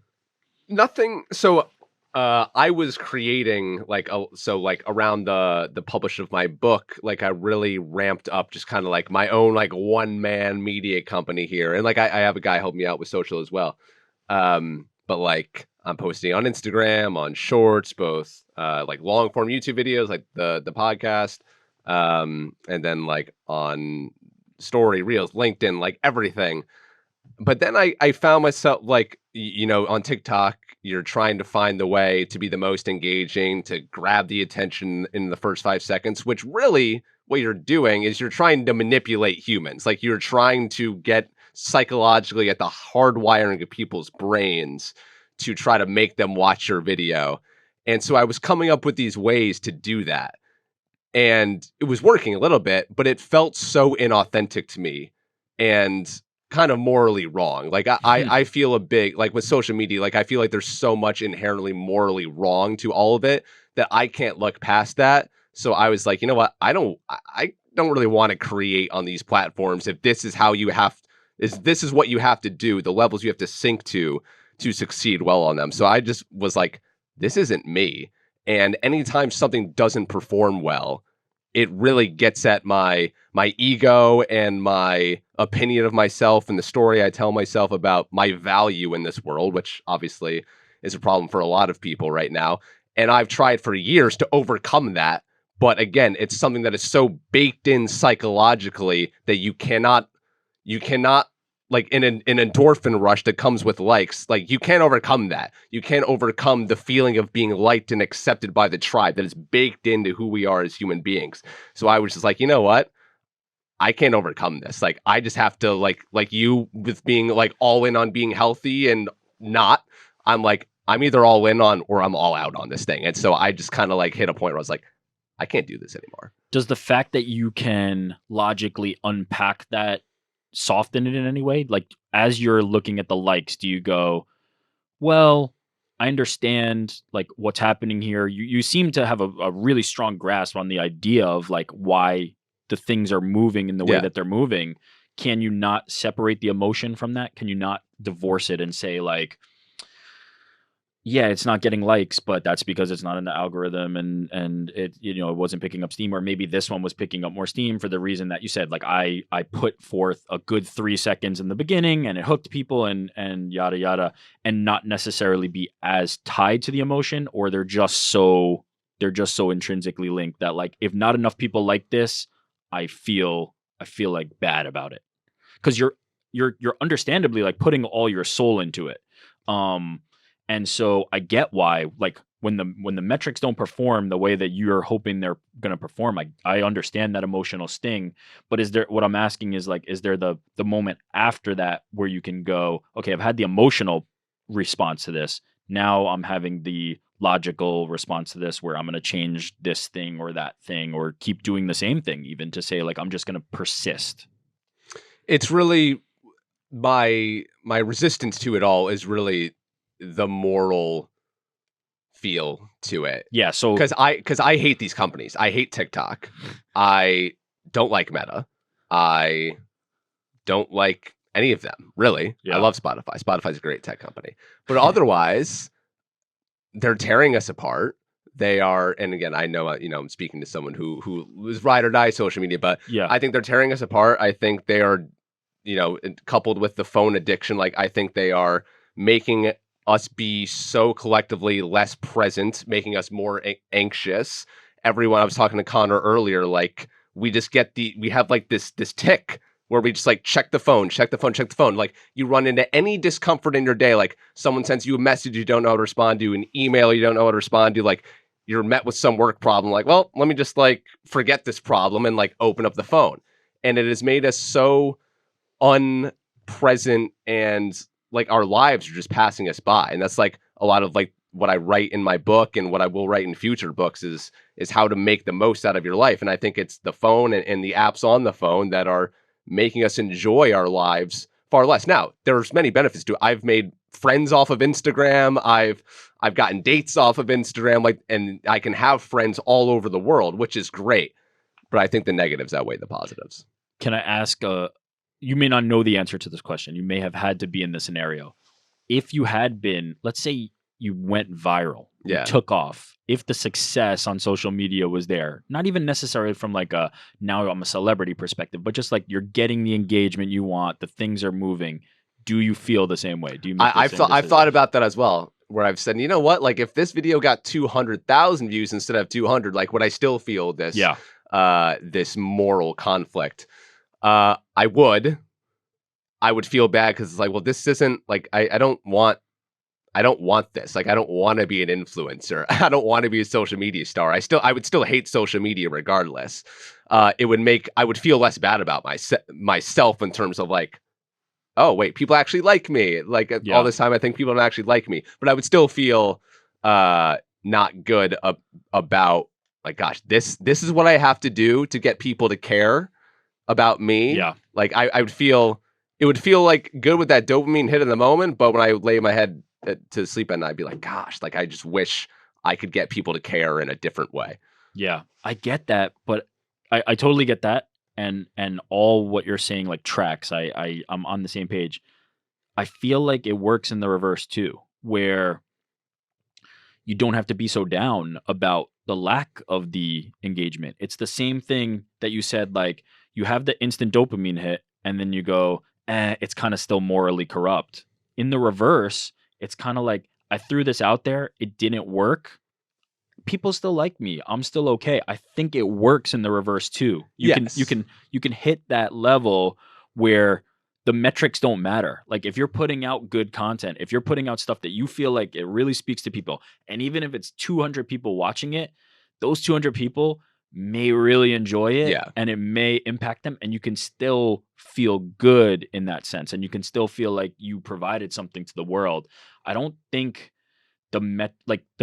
nothing. So I was creating like like around the publish of my book, like I really ramped up just kind of like my own like one man media company here, and like I have a guy help me out with social as well. But like I'm posting on Instagram, on Shorts, both like long form YouTube videos, like the podcast, and then like on Story Reels, LinkedIn, like everything. But then I found myself like on TikTok, you're trying to find the way to be the most engaging, to grab the attention in the first 5 seconds, which really what you're doing is you're trying to manipulate humans. Like you're trying to get psychologically at the hardwiring of people's brains to try to make them watch your video. And so I was coming up with these ways to do that. And it was working a little bit, but it felt so inauthentic to me. And kind of morally wrong. Like I feel a big like with social media, like I feel like there's so much inherently morally wrong to all of it that I can't look past that. So I was like, you know what? I don't really want to create on these platforms if this is how you have this is what you have to do, the levels you have to sink to succeed well on them. So I just was like, this isn't me. And anytime something doesn't perform well, it really gets at my ego and my opinion of myself and the story I tell myself about my value in this world, which obviously is a problem for a lot of people right now. And I've tried for years to overcome that. But again, it's something that is so baked in psychologically that you cannot like in an endorphin rush that comes with likes, like you can't overcome that. You can't overcome the feeling of being liked and accepted by the tribe that is baked into who we are as human beings. So I was just like, you know what? I can't overcome this. Like I just have to like you with being like all in on being healthy and not. I'm like, I'm either all in on or I'm all out on this thing. And so I just kind of like hit a point where I was like, I can't do this anymore. Does the fact that you can logically unpack that soften it in any way? Like, as you're looking at the likes, do you go, well, I understand like what's happening here. You seem to have a really strong grasp on the idea of like why the things are moving in the way Yeah. that they're moving. Can you not separate the emotion from that? Can you not divorce it and say like, yeah, it's not getting likes, but that's because it's not in the algorithm and it it wasn't picking up steam, or maybe this one was picking up more steam for the reason that you said, like I put forth a good 3 seconds in the beginning and it hooked people and yada yada, and not necessarily be as tied to the emotion, or they're just so intrinsically linked that like if not enough people like this, I feel like bad about it because you're understandably like putting all your soul into it. Um and so I get why, like when the metrics don't perform the way that you're hoping they're going to perform, I understand that emotional sting. But is there, what I'm asking is like, is there the moment after that where you can go, okay, I've had the emotional response to this. Now I'm having the logical response to this where I'm going to change this thing or that thing or keep doing the same thing, even to say like I'm just going to persist. It's really my resistance to it all is really the moral feel to it. Yeah. So Because I hate these companies. I hate TikTok. I don't like Meta. I don't like any of them, really. I yeah, love Spotify. Spotify's a great tech company. But otherwise, they're tearing us apart. They are, and again, I know, I'm speaking to someone who is ride or die social media, but yeah, I think they're tearing us apart. I think they are, coupled with the phone addiction, like I think they are making us be so collectively less present, making us more anxious. Everyone, I was talking to Connor earlier, like we have like this tick where we just like check the phone, check the phone, check the phone. Like you run into any discomfort in your day, like someone sends you a message you don't know how to respond to, an email you don't know how to respond to, like you're met with some work problem, like, well, let me just like forget this problem and like open up the phone. And it has made us so unpresent, and like our lives are just passing us by. And that's like a lot of like what I write in my book and what I will write in future books is how to make the most out of your life. And I think it's the phone and the apps on the phone that are making us enjoy our lives far less. Now, there's many benefits to it. I've made friends off of Instagram. I've gotten dates off of Instagram, like, and I can have friends all over the world, which is great. But I think the negatives outweigh the positives. can I ask, you may not know the answer to this question. You may have had to be in this scenario. If you had been, let's say you went viral, you Yeah. took off, if the success on social media was there, not even necessarily from like a now I'm a celebrity perspective, but just like you're getting the engagement you want, the things are moving. Do you feel the same way? Do you make the I've same thought decision? about that as well, where I've said, you know what, like if this video got 200,000 views instead of 200, like would I still feel Yeah. this moral conflict? I would feel bad because it's like, well, this isn't like I don't want this. Like I don't want to be an influencer. I don't want to be a social media star. I would still hate social media regardless. I would feel less bad about myself in terms of like, oh wait, people actually like me. Like all Yeah. this time, I think people don't actually like me, but I would still feel not good about like, gosh, this is what I have to do to get people to care about me. Yeah. Like I would feel it would feel like good with that dopamine hit in the moment, but when I lay my head to sleep at night, I'd be like, gosh, like I just wish I could get people to care in a different way. Yeah. I get that, but I totally get that. And all what you're saying like tracks. I'm on the same page. I feel like it works in the reverse too, where you don't have to be so down about the lack of the engagement. It's the same thing that you said, like you have the instant dopamine hit, and then you go, it's kind of still morally corrupt. In the reverse, it's kind of like I threw this out there, it didn't work. People still like me. I'm still okay. I think it works in the reverse too. You can you Yes. can you can hit that level where the metrics don't matter. Like if you're putting out good content, if you're putting out stuff that you feel like it really speaks to people, and even if it's 200 people watching it, those 200 people may really enjoy it Yeah. and it may impact them, and you can still feel good in that sense, and you can still feel like you provided something to the world. I don't think the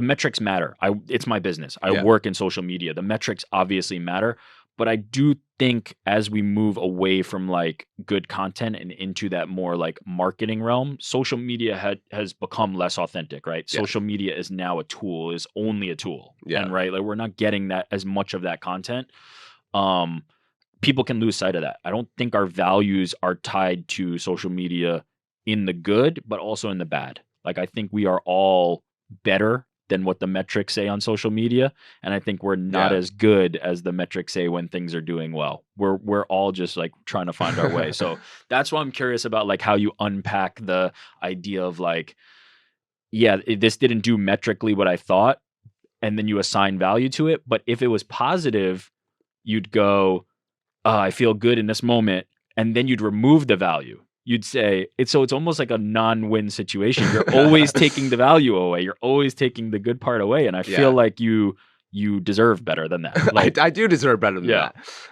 metrics matter. It's my business. I Yeah. work in social media. The metrics obviously matter, but I do think as we move away from like good content and into that more like marketing realm, social media has become less authentic, right? Yeah. Social media is now a tool, is only a tool. Yeah. And right, like we're not getting that as much of that content. People can lose sight of that. I don't think our values are tied to social media in the good, but also in the bad. Like I think we are all better than what the metrics say on social media, and I think we're not Yeah. as good as the metrics say when things are doing well. We're all just like trying to find our way. So that's why I'm curious about like how you unpack the idea of like, yeah, this didn't do metrically what I thought, and then you assign value to it. But if it was positive, you'd go, I feel good in this moment, and then you'd remove the value. You'd say it's almost like a non-win situation. You're always taking the value away. You're always taking the good part away, and I feel like you deserve better than that. Like, I do deserve better than yeah.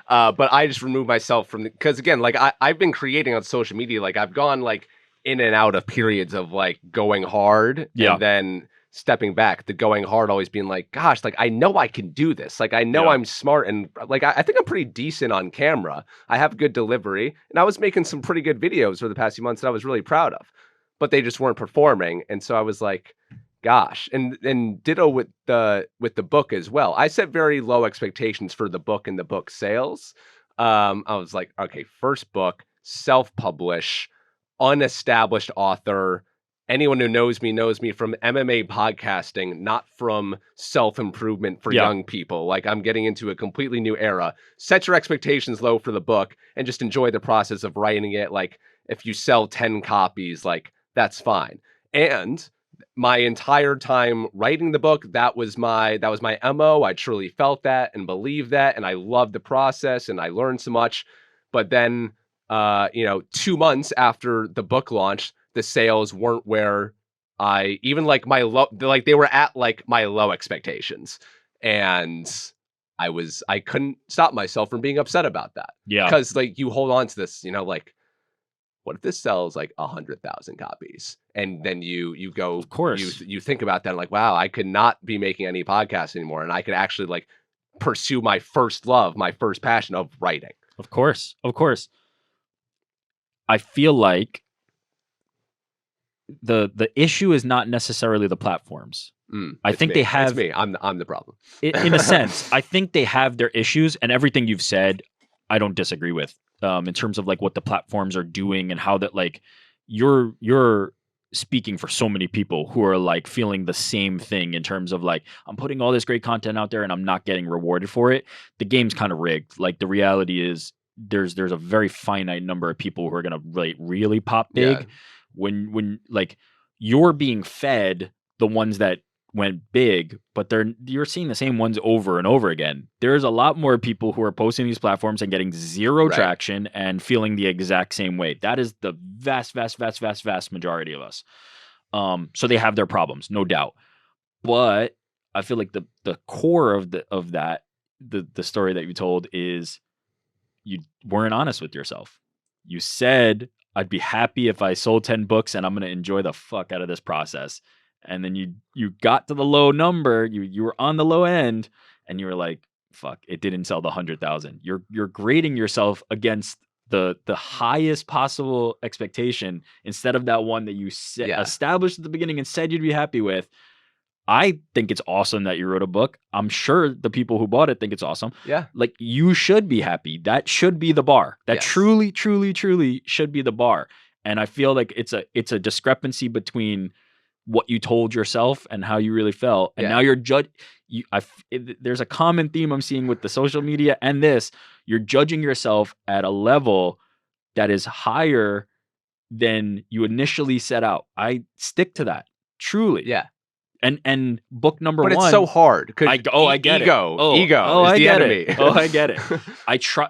that. But I just remove myself from because again, like I've been creating on social media. Like I've gone like in and out of periods of like going hard Yeah. and then stepping back. The going hard always being like, gosh, like I know I can do this. Like I know Yeah. I'm smart and like I think I'm pretty decent on camera. I have good delivery, and I was making some pretty good videos for the past few months that I was really proud of, but they just weren't performing. And so I was like, gosh, and ditto with the book as well. I set very low expectations for the book and the book sales. I was like, okay, first book, self-publish, unestablished author. Anyone who knows me from MMA podcasting, not from self-improvement for Yeah. young people. Like I'm getting into a completely new era. Set your expectations low for the book and just enjoy the process of writing it. Like if you sell 10 copies, like that's fine. And my entire time writing the book, that was my MO. I truly felt that and believed that, and I loved the process and I learned so much. But then 2 months after the book launched, the sales weren't where I even like my low, like they were at like my low expectations. And I couldn't stop myself from being upset about that. Yeah. Because like you hold on to this, like what if this sells like 100,000 copies? And then you go, Of course. you think about that, like, wow, I could not be making any podcasts anymore, and I could actually like pursue my first love, my first passion of writing. Of course. Of course. I feel like the issue is not necessarily the platforms. I think me. they have It's me. I'm the problem. in a sense. I think they have their issues, and everything you've said, I don't disagree with. In terms of like what the platforms are doing and how that like you're speaking for so many people who are like feeling the same thing in terms of like I'm putting all this great content out there and I'm not getting rewarded for it. The game's kind of rigged. Like the reality is there's a very finite number of people who are gonna really pop big. Yeah. When like you're being fed the ones that went big, but you're seeing the same ones over and over again. There's a lot more people who are posting these platforms and getting zero Right. traction and feeling the exact same way. That is the vast majority of us. So they have their problems, no doubt. But I feel like the core of that, the story that you told is you weren't honest with yourself. You said, I'd be happy if I sold 10 books and I'm going to enjoy the fuck out of this process. And then you got to the low number, you were on the low end, and you were like, fuck, it didn't sell the 100,000. You're grading yourself against the highest possible expectation instead of that one that you established at the beginning and said you'd be happy with. I think it's awesome that you wrote a book. I'm sure the people who bought it think it's awesome. Yeah. Like you should be happy. That should be the bar. That Yes. truly should be the bar. And I feel like it's a discrepancy between what you told yourself and how you really felt. And now you're there's a common theme I'm seeing with the social media and this. You're judging yourself at a level that is higher than you initially set out. I stick to that. Truly. Yeah. And book number one. But it's so hard because I get it. Ego is I the get enemy. it. I get it. I try.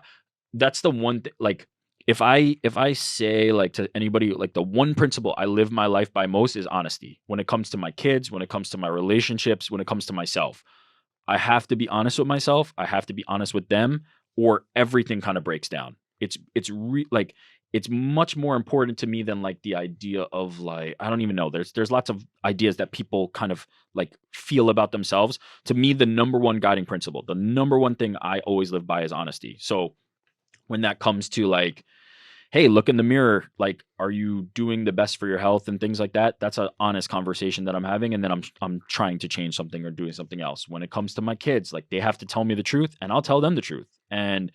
That's the one thing. Like if I say like to anybody, like the one principle I live my life by most is honesty. When it comes to my kids, when it comes to my relationships, when it comes to myself, I have to be honest with myself. I have to be honest with them, or everything kind of breaks down. Like it's much more important to me than like the idea of like, I don't even know. There's lots of ideas that people kind of like feel about themselves. To me, the number one guiding principle, the number one thing I always live by is honesty. So when that comes to like, hey, look in the mirror, like, are you doing the best for your health and things like that? That's an honest conversation that I'm having, and then I'm trying to change something or doing something else. When it comes to my kids, like they have to tell me the truth, and I'll tell them the truth. And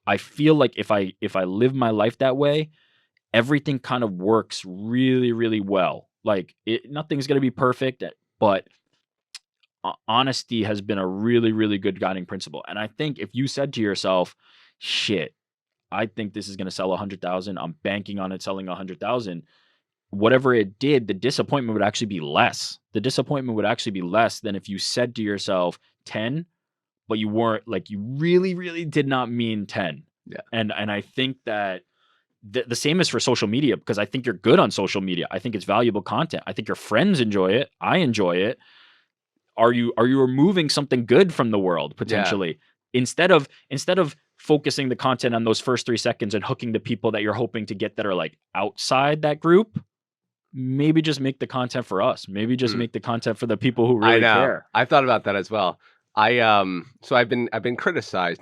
I feel like if I live my life that way, everything kind of works really, really well. Like nothing's gonna be perfect, but honesty has been a really, really good guiding principle. And I think if you said to yourself, "Shit, I think this is gonna sell 100,000. I'm banking on it selling 100,000." Whatever it did, the disappointment would actually be less. The disappointment would actually be less than if you said to yourself 10, but you weren't like you really, really did not mean 10. Yeah. And I think that the same is for social media, because I think you're good on social media. I think it's valuable content. I think your friends enjoy it. I enjoy it. Are you removing something good from the world potentially? Instead of focusing the content on those first 3 seconds and hooking the people that you're hoping to get that are like outside that group, maybe just make the content for us. Maybe just make the content for the people who really I know. care. I've thought about that as well. So I've been criticized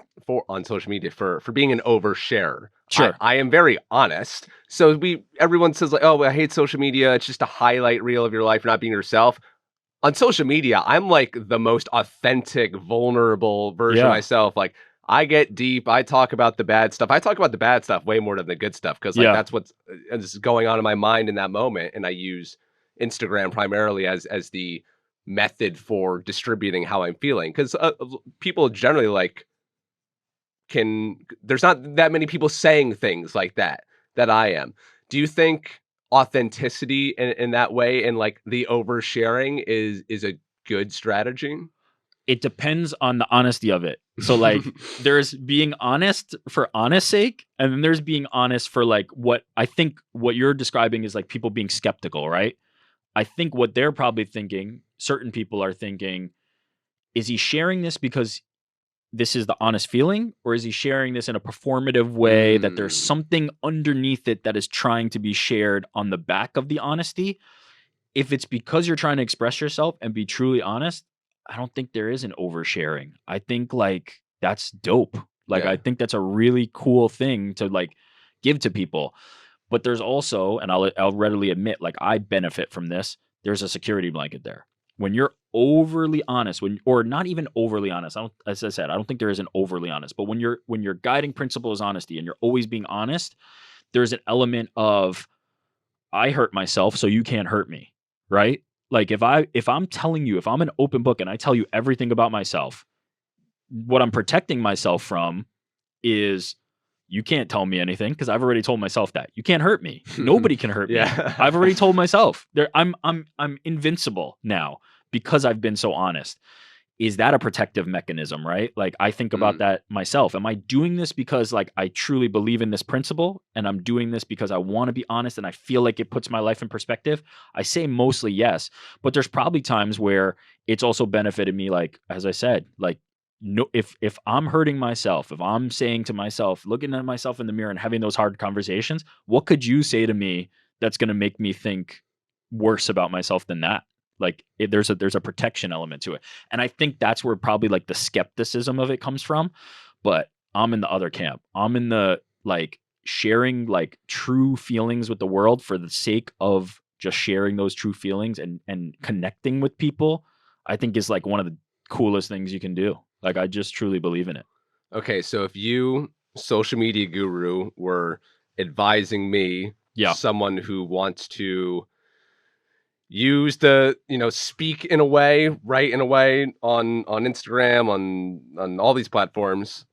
on social media for being an oversharer. Sure. I am very honest. So everyone says like, oh, I hate social media. It's just a highlight reel of your life, not being yourself. On social media, I'm like the most authentic, vulnerable version of myself. Like I get deep. I talk about the bad stuff. I talk about the bad stuff way more than the good stuff, because like that's what's going on in my mind in that moment. And I use Instagram primarily as the method for distributing how I'm feeling, because people generally like there's not that many people saying things like that I am. Do you think authenticity in that way and like the oversharing is a good strategy? It depends on the honesty of it. So like there's being honest for honest sake, and then there's being honest for like what I think what you're describing is like people being skeptical, right? I think what they're probably thinking, certain people are thinking, is he sharing this because this is the honest feeling, or is he sharing this in a performative way that there's something underneath it that is trying to be shared on the back of the honesty? If it's because you're trying to express yourself and be truly honest, I don't think there is an oversharing. I think like that's dope. Like I think that's a really cool thing to like give to people. But there's also, and I'll readily admit, like I benefit from this. There's a security blanket there. When you're overly honest, or not even overly honest, as I said, I don't think there is an overly honest. But when your guiding principle is honesty, and you're always being honest, there's an element of I hurt myself, so you can't hurt me, right? Like if I'm telling you, if I'm an open book and I tell you everything about myself, what I'm protecting myself from is you can't tell me anything, because I've already told myself that. You can't hurt me. Nobody can hurt me. I've already told myself. I'm invincible now because I've been so honest. Is that a protective mechanism, right? Like I think about that myself. Am I doing this because like I truly believe in this principle, and I'm doing this because I want to be honest and I feel like it puts my life in perspective? I say mostly yes, but there's probably times where it's also benefited me, like as I said, like no, if I'm hurting myself, if I'm saying to myself, looking at myself in the mirror and having those hard conversations, what could you say to me that's going to make me think worse about myself than that? Like there's a protection element to it. And I think that's where probably like the skepticism of it comes from. But I'm in the other camp. I'm in the like sharing like true feelings with the world for the sake of just sharing those true feelings and connecting with people, I think is like one of the coolest things you can do. Like I just truly believe in it. Okay, so if you, social media guru, were advising me, someone who wants to use speak in a way, write in a way on Instagram, on all these platforms,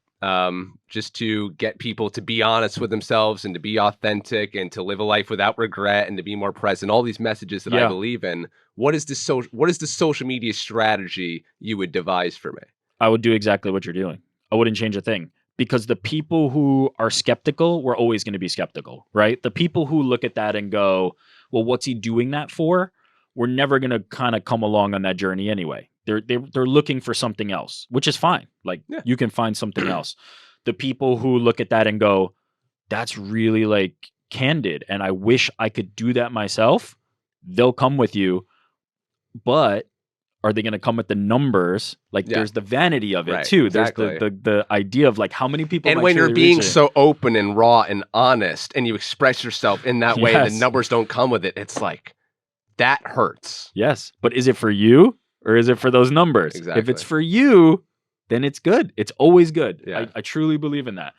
just to get people to be honest with themselves and to be authentic and to live a life without regret and to be more present, all these messages that I believe in, what is the social media strategy you would devise for me? I would do exactly what you're doing. I wouldn't change a thing, because the people who are skeptical, we're always going to be skeptical, right? The people who look at that and go, well, what's he doing that for? We're never going to kind of come along on that journey anyway. They're looking for something else, which is fine. Like you can find something else. The people who look at that and go, that's really like candid and I wish I could do that myself, they'll come with you. But are they going to come with the numbers? Like there's the vanity of it too. Exactly. There's the idea of like how many people. And when you're being so open and raw and honest, and you express yourself in that way, and the numbers don't come with it, it's like that hurts. Yes, but is it for you or is it for those numbers? Exactly. If it's for you, then it's good. It's always good. Yeah. I truly believe in that.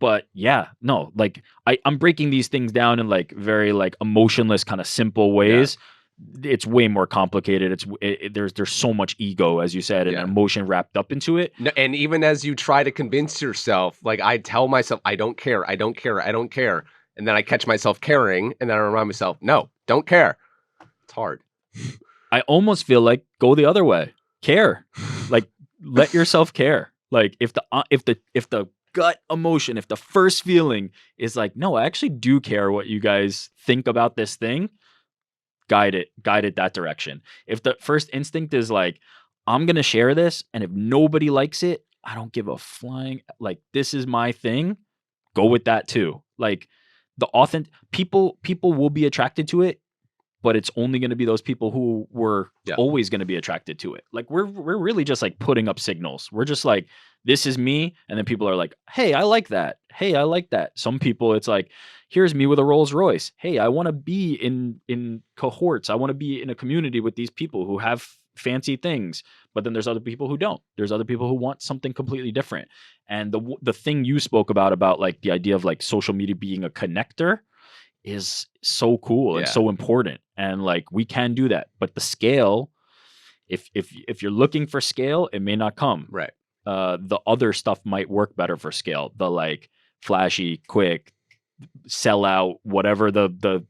But yeah, no, like I'm breaking these things down in like very like emotionless kind of simple ways. It's way more complicated. There's so much ego, as you said, and emotion wrapped up into it. No, and even as you try to convince yourself, like I tell myself, I don't care, I don't care, I don't care. And then I catch myself caring, and then I remind myself, no, don't care. It's hard. I almost feel like go the other way. Care. Like let yourself care. Like if the gut emotion, if the first feeling is like, no, I actually do care what you guys think about this thing, guide it that direction. If the first instinct is like, I'm going to share this, and if nobody likes it, I don't give a flying, like, this is my thing, go with that too. Like the people will be attracted to it, but it's only going to be those people who were always going to be attracted to it. Like we're really just like putting up signals. We're just like, this is me. And then people are like, hey, I like that. Hey, I like that. Some people it's like, here's me with a Rolls Royce. Hey, I want to be in cohorts. I want to be in a community with these people who have fancy things. But then there's other people who don't. There's other people who want something completely different. And the thing you spoke about like the idea of like social media being a connector is so cool and so important. And like we can do that. But the scale, if you're looking for scale, it may not come. Right. The other stuff might work better for scale. The like flashy, quick, sell out, whatever the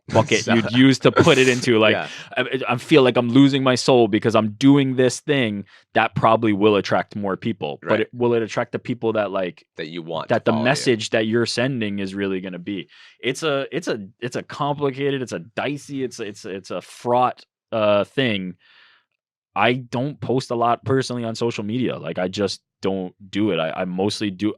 bucket you'd use to put it into. Like I feel like I'm losing my soul because I'm doing this thing. That probably will attract more people. Right. But will it attract the people that like that you want? That the message that you're sending is really going to be. It's a complicated. It's a dicey. It's a fraught thing. I don't post a lot personally on social media. Like I just don't do it. I mostly do.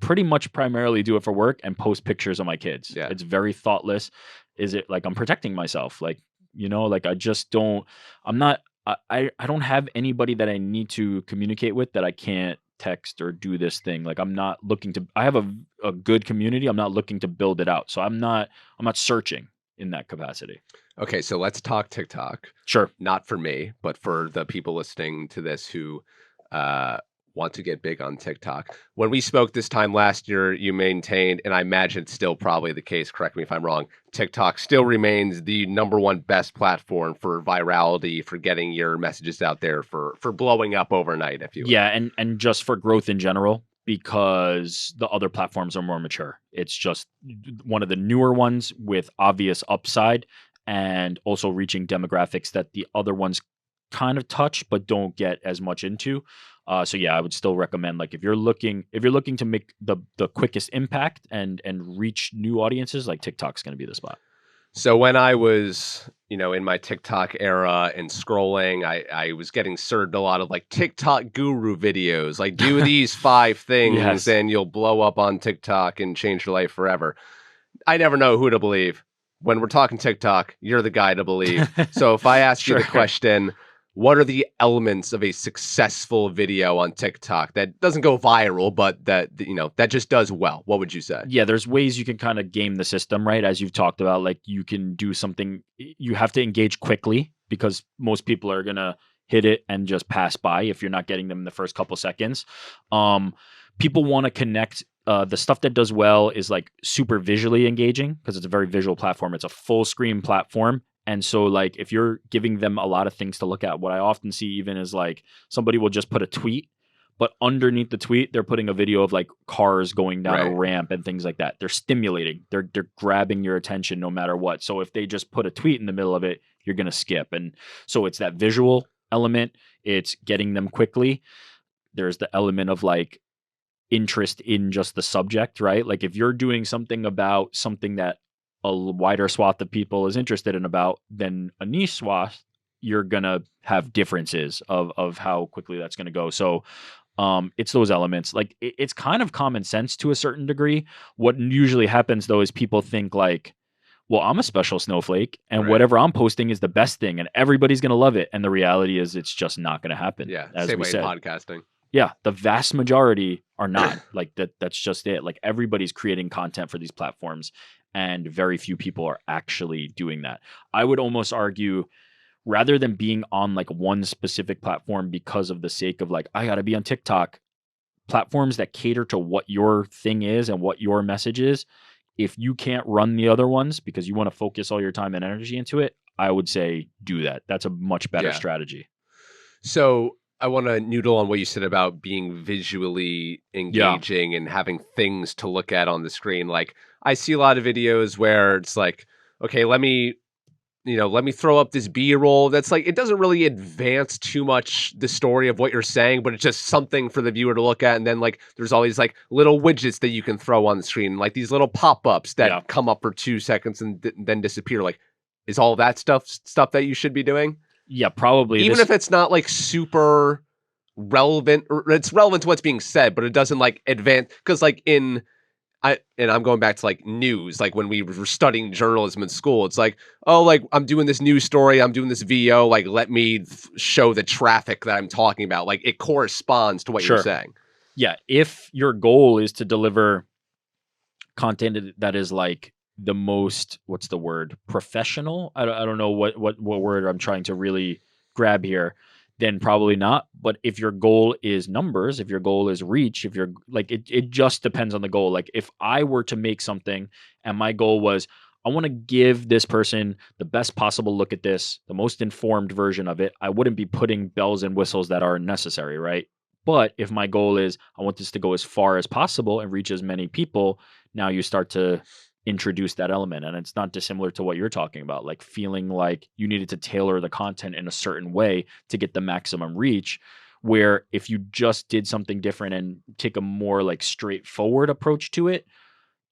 Pretty much primarily do it for work and post pictures of my kids. Yeah. It's very thoughtless. Is it like I'm protecting myself? Like, like I just don't, I don't have anybody that I need to communicate with that I can't text or do this thing. Like I'm not looking to, I have a good community. I'm not looking to build it out. So I'm not searching in that capacity. Okay, so let's talk TikTok. Sure. Not for me, but for the people listening to this who want to get big on TikTok. When we spoke this time last year, you maintained, and I imagine it's still probably the case, correct me if I'm wrong, TikTok still remains the #1 best platform for virality, for getting your messages out there, for blowing up overnight, if you will. Yeah, and just for growth in general, because the other platforms are more mature. It's just one of the newer ones with obvious upside, and also reaching demographics that the other ones kind of touch but don't get as much into. So yeah, I would still recommend, like, if you're looking to make the quickest impact and reach new audiences, like TikTok's going to be the spot. So when I was, in my TikTok era and scrolling, I was getting served a lot of like TikTok guru videos, like do these 5 things and you'll blow up on TikTok and change your life forever. I never know who to believe. When we're talking TikTok, you're the guy to believe. So if I ask you the question, what are the elements of a successful video on TikTok that doesn't go viral, but that just does well? What would you say? Yeah, there's ways you can kind of game the system, right? As you've talked about, like you can do something, you have to engage quickly because most people are going to hit it and just pass by if you're not getting them in the first couple seconds. People want to connect. The stuff that does well is like super visually engaging because it's a very visual platform. It's a full screen platform. And so like if you're giving them a lot of things to look at, what I often see even is like somebody will just put a tweet, but underneath the tweet, they're putting a video of like cars going down a ramp and things like that. They're stimulating. They're grabbing your attention no matter what. So if they just put a tweet in the middle of it, you're going to skip. And so it's that visual element. It's getting them quickly. There's the element of like interest in just the subject, right? Like if you're doing something about something that a wider swath of people is interested in about than a niche swath, you're gonna have differences of how quickly that's gonna go. So It's those elements. Like it's kind of common sense to a certain degree. What usually happens though is people think like, well, I'm a special snowflake and Right. whatever I'm posting is the best thing and everybody's going to love it. And the reality is it's just not going to happen, Yeah. as Same we way in said. podcasting. Yeah, the vast majority are not. Like that's just it. Like everybody's creating content for these platforms and very few people are actually doing that. I would almost argue rather than being on like one specific platform because of the sake of like I got to be on TikTok, platforms that cater to what your thing is and what your message is, if you can't run the other ones because you want to focus all your time and energy into it, I would say do that. That's a much better Yeah. strategy. So I want to noodle on what you said about being visually Yeah. engaging and having things to look at on the screen. Like I see a lot of videos where it's like, okay, let me throw up this B-roll. That's like it doesn't really advance too much the story of what you're saying, but it's just something for the viewer to look at. And then like there's all these like little widgets that you can throw on the screen, like these little pop-ups that Yeah. come up for 2 seconds and then disappear. Like, is all that stuff that you should be doing? Yeah, probably. Even if it's not like super relevant, or it's relevant to what's being said, but it doesn't like advance because like I'm going back to like news, like when we were studying journalism in school, it's like, oh, like I'm doing this news story, I'm doing this VO, like let me show the traffic that I'm talking about. Like it corresponds to what you're Sure. saying. Yeah, if your goal is to deliver content that is like the most, what's the word, professional, I don't know what word I'm trying to really grab here, then probably not. But if your goal is numbers, if your goal is reach, if you're like it just depends on the goal. Like if I were to make something and my goal was I want to give this person the best possible look at this, the most informed version of it, I wouldn't be putting bells and whistles that are necessary, right? But if my goal is I want this to go as far as possible and reach as many people, now you start to introduce that element. And it's not dissimilar to what you're talking about, like feeling like you needed to tailor the content in a certain way to get the maximum reach. Where if you just did something different and take a more like straightforward approach to it,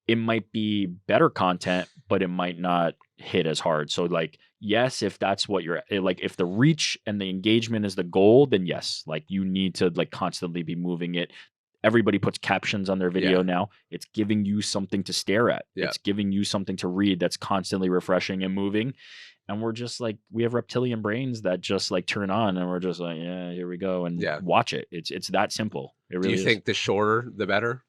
it might be better content, but it might not hit as hard. So like, yes, if that's what you're like, if the reach and the engagement is the goal, then yes, like you need to like constantly be moving it. Everybody puts captions on their video now. It's giving you something to stare at. Yeah. It's giving you something to read that's constantly refreshing and moving. And we're just like, we have reptilian brains that just like turn on and we're just like, yeah, here we go and watch it. It's that simple. It really Do you is. think the shorter, the better?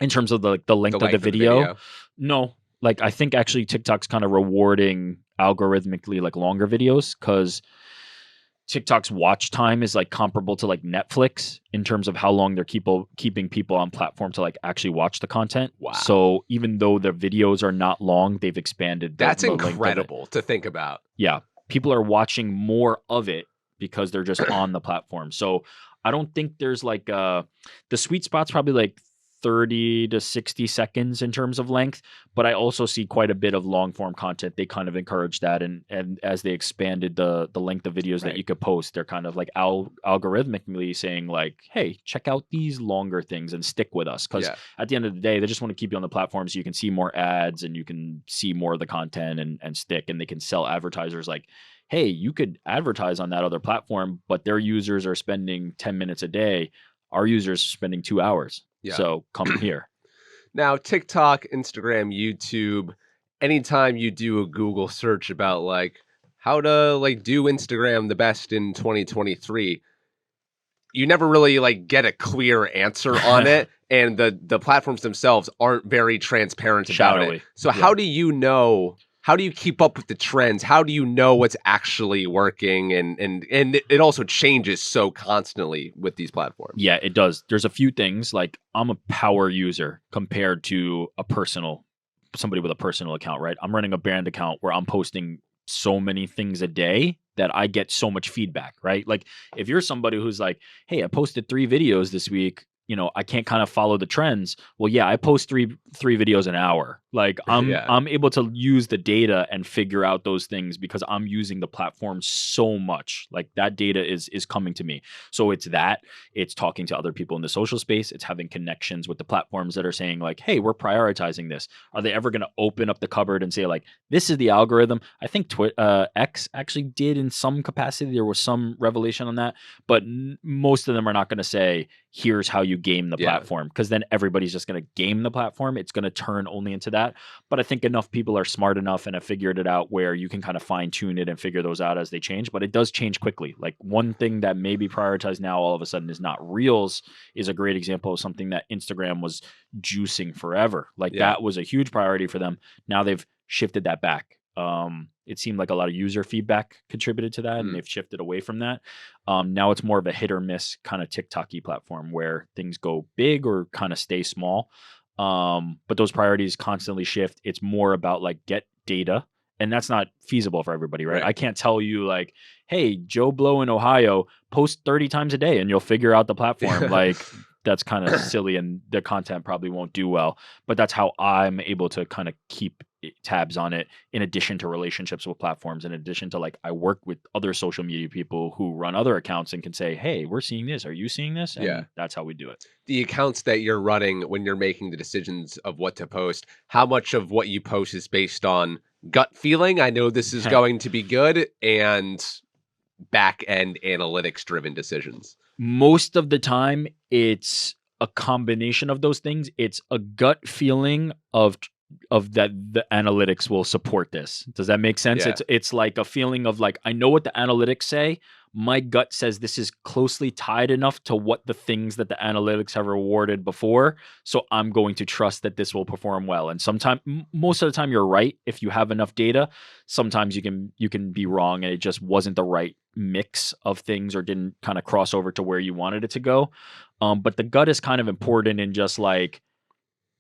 In terms of the length of the video? No. Like I think actually TikTok's kind of rewarding algorithmically like longer videos because TikTok's watch time is like comparable to like Netflix in terms of how long they're keeping people on platform to like actually watch the content. Wow. So even though the videos are not long, they've expanded. That's incredible to think about. Yeah. People are watching more of it because they're just on the platform. So I don't think there's like the sweet spot's probably like 30 to 60 seconds in terms of length, but I also see quite a bit of long form content. They kind of encourage that, and as they expanded the length of videos that you could post, they're kind of like algorithmically saying like, hey, check out these longer things and stick with us, because at the end of the day, they just want to keep you on the platform so you can see more ads and you can see more of the content and stick, and they can sell advertisers like, hey, you could advertise on that other platform, but their users are spending 10 minutes a day. Our users are spending 2 hours. So come here. Now, TikTok, Instagram, YouTube, anytime you do a Google search about like how to like do Instagram the best in 2023, you never really like get a clear answer on it. And the platforms themselves aren't very transparent about it. So how do you know? How do you keep up with the trends? How do you know what's actually working? And it also changes so constantly with these platforms. Yeah, it does. There's a few things, like I'm a power user compared to somebody with a personal account, right? I'm running a brand account where I'm posting so many things a day that I get so much feedback, right? Like if you're somebody who's like, hey, I posted 3 videos this week, I can't kind of follow the trends. Well, yeah, I post three videos an hour. Like I'm Yeah. I'm able to use the data and figure out those things because I'm using the platform so much. Like that data is coming to me. So it's talking to other people in the social space, it's having connections with the platforms that are saying like, "Hey, we're prioritizing this." Are they ever going to open up the cupboard and say like, "This is the algorithm?" I think X actually did in some capacity. There was some revelation on that, but most of them are not going to say, "Here's how you game the Yeah. platform," because then everybody's just going to game the platform. It's going to turn only into that. But I think enough people are smart enough and have figured it out where you can kind of fine tune it and figure those out as they change. But it does change quickly. Like one thing that may be prioritized now all of a sudden is not Reels is a great example of something that Instagram was juicing forever. Like Yeah. that was a huge priority for them. Now they've shifted that back. It seemed like a lot of user feedback contributed to that, and Mm. they've shifted away from that. Now it's more of a hit or miss kind of TikTok-y platform where things go big or kind of stay small. But those priorities constantly shift. It's more about like get data, and that's not feasible for everybody, right? Right. I can't tell you like, hey, Joe Blow in Ohio, post 30 times a day and you'll figure out the platform. Like that's kind of silly and the content probably won't do well. But that's how I'm able to kind of keep tabs on it, in addition to relationships with platforms, in addition to like I work with other social media people who run other accounts and can say, hey, we're seeing this, are you seeing this? Yeah. And that's how we do it. The accounts that you're running when you're making the decisions of what to post, how much of what you post is based on gut feeling? I know this is going to be good, and back end analytics driven decisions. Most of the time, it's a combination of those things. It's a gut feeling of that the analytics will support this. Does that make sense? Yeah. It's like a feeling of like I know what the analytics say. My gut says this is closely tied enough to what the things that the analytics have rewarded before, so I'm going to trust that this will perform well. And sometimes, most of the time, you're right if you have enough data. Sometimes you can be wrong, and it just wasn't the right mix of things or didn't kind of cross over to where you wanted it to go. But the gut is kind of important in just like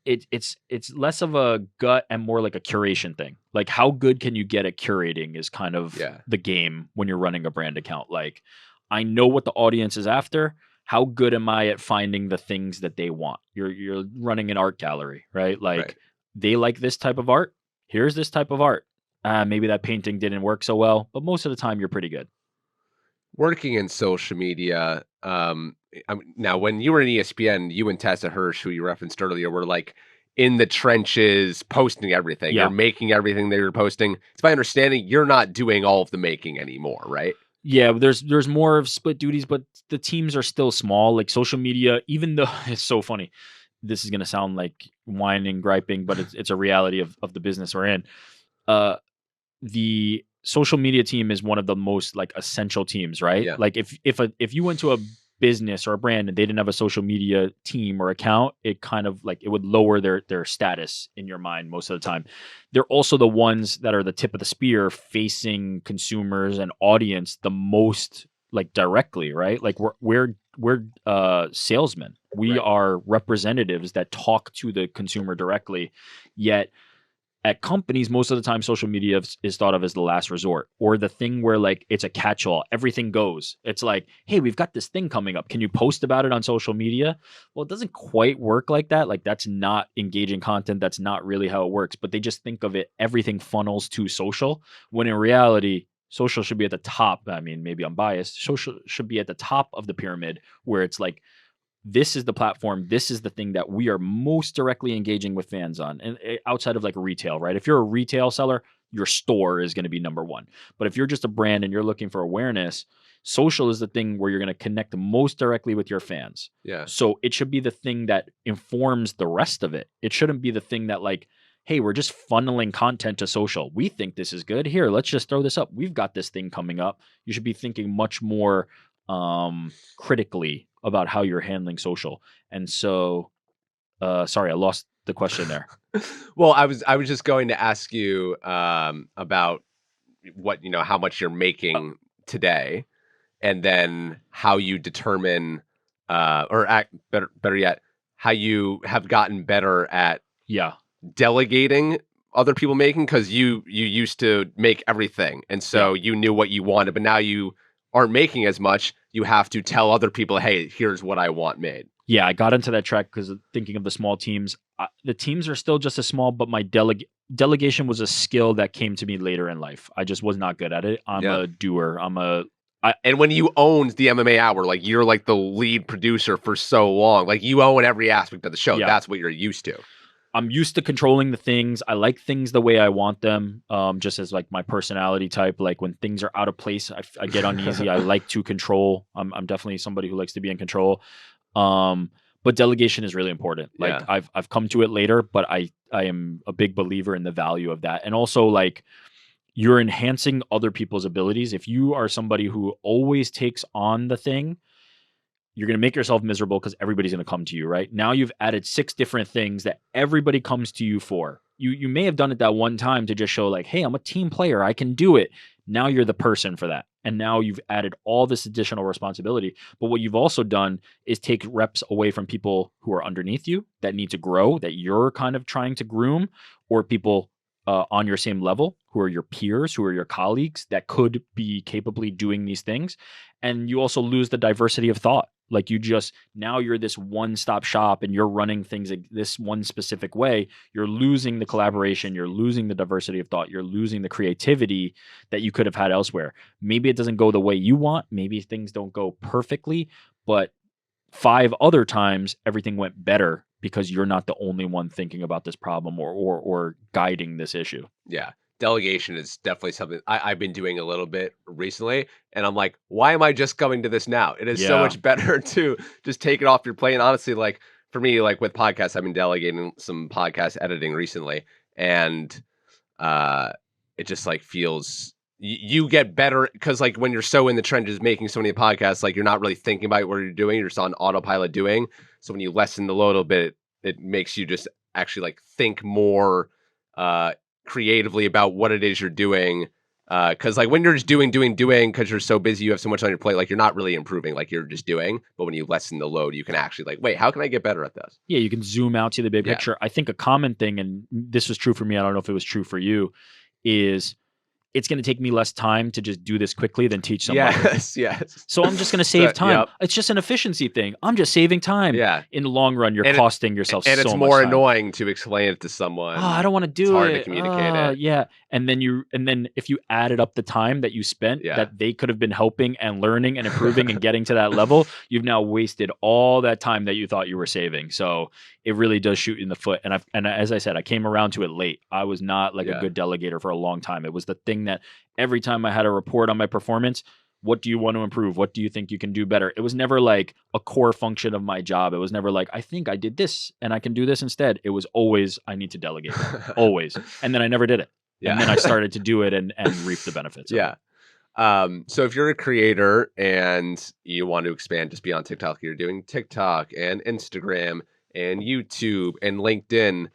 it's less of a gut and more like a curation thing. Like how good can you get at curating is kind of Yeah. the game when you're running a brand account. Like I know what the audience is after. How good am I at finding the things that they want? You're running an art gallery, right? Right. Like they like this type of art. Here's this type of art. Maybe that painting didn't work so well, but most of the time you're pretty good. Working in social media, now when you were in ESPN, you and Tessa Hirsch, who you referenced earlier, were like in the trenches, posting everything. You're Yeah. making everything that you're posting. It's my understanding you're not doing all of the making anymore, right? Yeah, there's more of split duties, but the teams are still small. Like social media, even though it's so funny. This is gonna sound like whining, griping, but it's a reality of the business we're in. Uh, the social media team is one of the most like essential teams, right? Yeah. Like if you went to a business or a brand and they didn't have a social media team or account, it kind of like it would lower their status in your mind most of the time. They're also the ones that are the tip of the spear facing consumers and audience the most like directly, right? Like we're salesmen. We Right. are representatives that talk to the consumer directly. Yet at companies, most of the time, social media is thought of as the last resort or the thing where like it's a catch-all. Everything goes. It's like, hey, we've got this thing coming up. Can you post about it on social media? Well, it doesn't quite work like that. Like that's not engaging content. That's not really how it works. But they just think of it, everything funnels to social, when in reality, social should be at the top. I mean, maybe I'm biased. Social should be at the top of the pyramid where it's like this is the platform, this is the thing that we are most directly engaging with fans on, and outside of like retail, right? If you're a retail seller, your store is going to be number one. But if you're just a brand and you're looking for awareness, social is the thing where you're going to connect most directly with your fans. Yeah. So it should be the thing that informs the rest of it. It shouldn't be the thing that like, hey, we're just funneling content to social, we think this is good, here, let's just throw this up, we've got this thing coming up. You should be thinking much more critically about how you're handling social. And so sorry, I lost the question there. Well, I was just going to ask you about what, how much you're making today, and then how you determine or act better yet, how you have gotten better at Yeah. delegating other people making, because you used to make everything, and Yeah. so you knew what you wanted, but now you aren't making as much. You have to tell other people, hey, here's what I want made. Yeah, I got into that track because thinking of the small teams. The teams are still just as small, but my delegation was a skill that came to me later in life. I just was not good at it. I'm Yeah. a doer. And when you owned the MMA Hour, like you're like the lead producer for so long, like you own every aspect of the show. Yeah. That's what you're used to. I'm used to controlling the things. I like things the way I want them, just as like my personality type. Like when things are out of place, I get uneasy. I like to control. I'm definitely somebody who likes to be in control. But delegation is really important. Like Yeah. I've come to it later, but I am a big believer in the value of that. And also like you're enhancing other people's abilities. If you are somebody who always takes on the thing, you're going to make yourself miserable because everybody's going to come to you, right? Now you've added 6 different things that everybody comes to you for. You may have done it that one time to just show like, hey, I'm a team player. I can do it. Now you're the person for that. And now you've added all this additional responsibility. But what you've also done is take reps away from people who are underneath you that need to grow, that you're kind of trying to groom, or people on your same level who are your peers, who are your colleagues that could be capably doing these things. And you also lose the diversity of thought. Like now you're this one-stop shop and you're running things this one specific way. You're losing the collaboration. You're losing the diversity of thought. You're losing the creativity that you could have had elsewhere. Maybe it doesn't go the way you want. Maybe things don't go perfectly, but 5 other times everything went better because you're not the only one thinking about this problem or guiding this issue. Yeah. Delegation is definitely something I've been doing a little bit recently. And I'm like, why am I just coming to this now? It is so Yeah. much better to just take it off your plate. And honestly, like for me, like with podcasts, I've been delegating some podcast editing recently. And it just like feels you get better because like when you're so in the trenches making so many podcasts, like you're not really thinking about what you're doing. You're just on autopilot doing. So when you lessen the load a little bit, it makes you just actually like think more creatively about what it is you're doing. Because like when you're just doing, because you're so busy, you have so much on your plate, like you're not really improving, like you're just doing. But when you lessen the load, you can actually like, wait, how can I get better at this? Yeah, you can zoom out to the big Yeah. picture. I think a common thing, and this was true for me, I don't know if it was true for you, is it's going to take me less time to just do this quickly than teach somebody. Yes. So I'm just going to save time. Yep. It's just an efficiency thing. I'm just saving time. Yeah. In the long run, you're costing yourself so much time. And it's more annoying to explain it to someone. Oh, I don't want to do it. It's hard to communicate it. Yeah. And then if you added up the time that you spent that they could have been helping and learning and improving and getting to that level, you've now wasted all that time that you thought you were saving. So it really does shoot you in the foot. And as I said, I came around to it late. I was not like a good delegator for a long time. It was the thing that every time I had a report on my performance, what do you want to improve? What do you think you can do better? It was never like a core function of my job. It was never like, I think I did this and I can do this instead. It was always, I need to delegate. Always. And then I never did it. Yeah. And then I started to do it and reap the benefits. Yeah. So if you're a creator and you want to expand just beyond TikTok, you're doing TikTok and Instagram and YouTube and LinkedIn.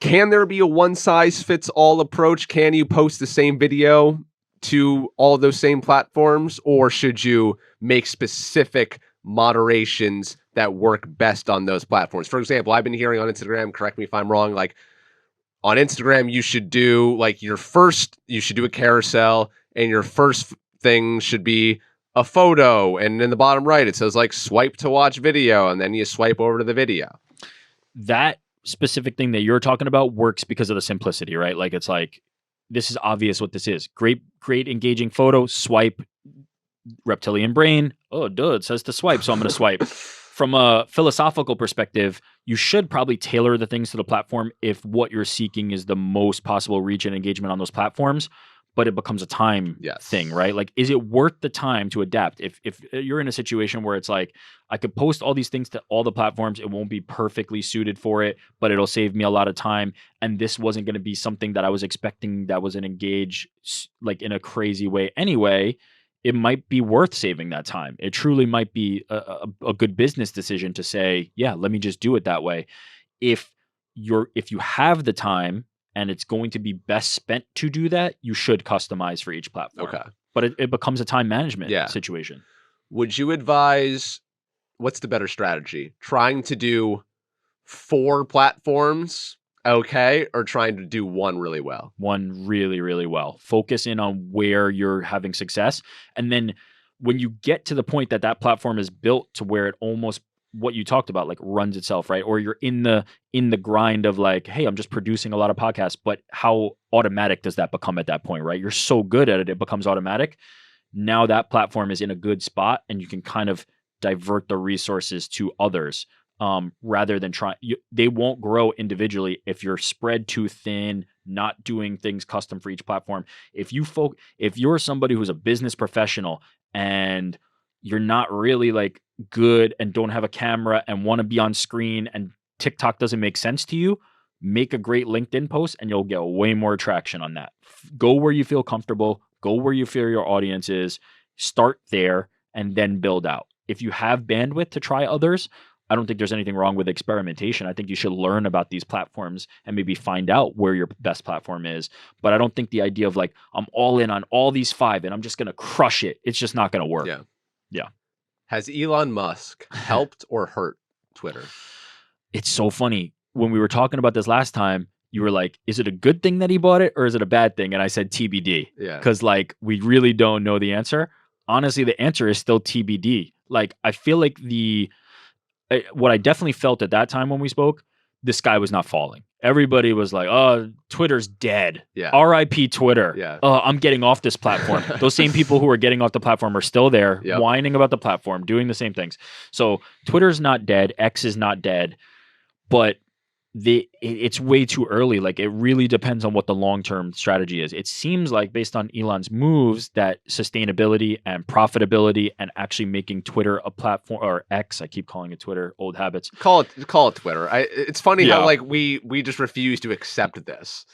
Can there be a one-size-fits-all approach? Can you post the same video to all of those same platforms, or should you make specific moderations that work best on those platforms? For example, I've been hearing on Instagram, correct me if I'm wrong, like on Instagram, you should do like you should do a carousel, and your first thing should be a photo. And in the bottom right, it says like swipe to watch video, and then you swipe over to the video. That specific thing that you're talking about works because of the simplicity, right? Like it's like, this is obvious what this is. Great engaging photo, swipe, reptilian brain. Oh, duh, it says to swipe, so I'm going to swipe. From a philosophical perspective, you should probably tailor the things to the platform if what you're seeking is the most possible reach and engagement on those platforms, but it becomes a time thing, right? Like, is it worth the time to adapt? If you're in a situation where it's like, I could post all these things to all the platforms, it won't be perfectly suited for it, but it'll save me a lot of time. And this wasn't going to be something that I was expecting that was an engage like in a crazy way anyway, it might be worth saving that time. It truly might be a good business decision to say, yeah, let me just do it that way. If you have the time and it's going to be best spent to do that, you should customize for each platform. Okay. But it becomes a time management situation. Would you advise, what's the better strategy? Trying to do 4 platforms or trying to do one really well? One really, really well. Focus in on where you're having success. And then when you get to the point that platform is built to where it almost what you talked about, like, runs itself, right? Or you're in the grind of like, hey, I'm just producing a lot of podcasts, but how automatic does that become at that point, right? You're so good at it, it becomes automatic. Now that platform is in a good spot, and you can kind of divert the resources to others, rather than they won't grow individually if you're spread too thin, not doing things custom for each platform. If you're somebody who's a business professional and you're not really like good and don't have a camera and want to be on screen and TikTok doesn't make sense to you, make a great LinkedIn post and you'll get way more traction on that. Go where you feel comfortable, go where you feel your audience is, start there and then build out. If you have bandwidth to try others, I don't think there's anything wrong with experimentation. I think you should learn about these platforms and maybe find out where your best platform is. But I don't think the idea of like, I'm all in on all these 5 and I'm just going to crush it, it's just not going to work. Yeah. Yeah. Has Elon Musk helped or hurt Twitter? It's so funny. When we were talking about this last time, you were like, is it a good thing that he bought it or is it a bad thing? And I said TBD. Yeah. Because like, we really don't know the answer. Honestly, the answer is still TBD. Like, I feel like what I definitely felt at that time when we spoke, the sky was not falling. Everybody was like, oh, Twitter's dead. Yeah. RIP Twitter. Yeah. I'm getting off this platform. Those same people who are getting off the platform are still there, Yep. whining about the platform, doing the same things. So Twitter's not dead. X is not dead. But it's way too early. Like, it really depends on what the long-term strategy is. It seems like, based on Elon's moves, that sustainability and profitability and actually making Twitter a platform, or X, I keep calling it Twitter, old habits. Call it Twitter. It's funny Yeah. how like we just refuse to accept this.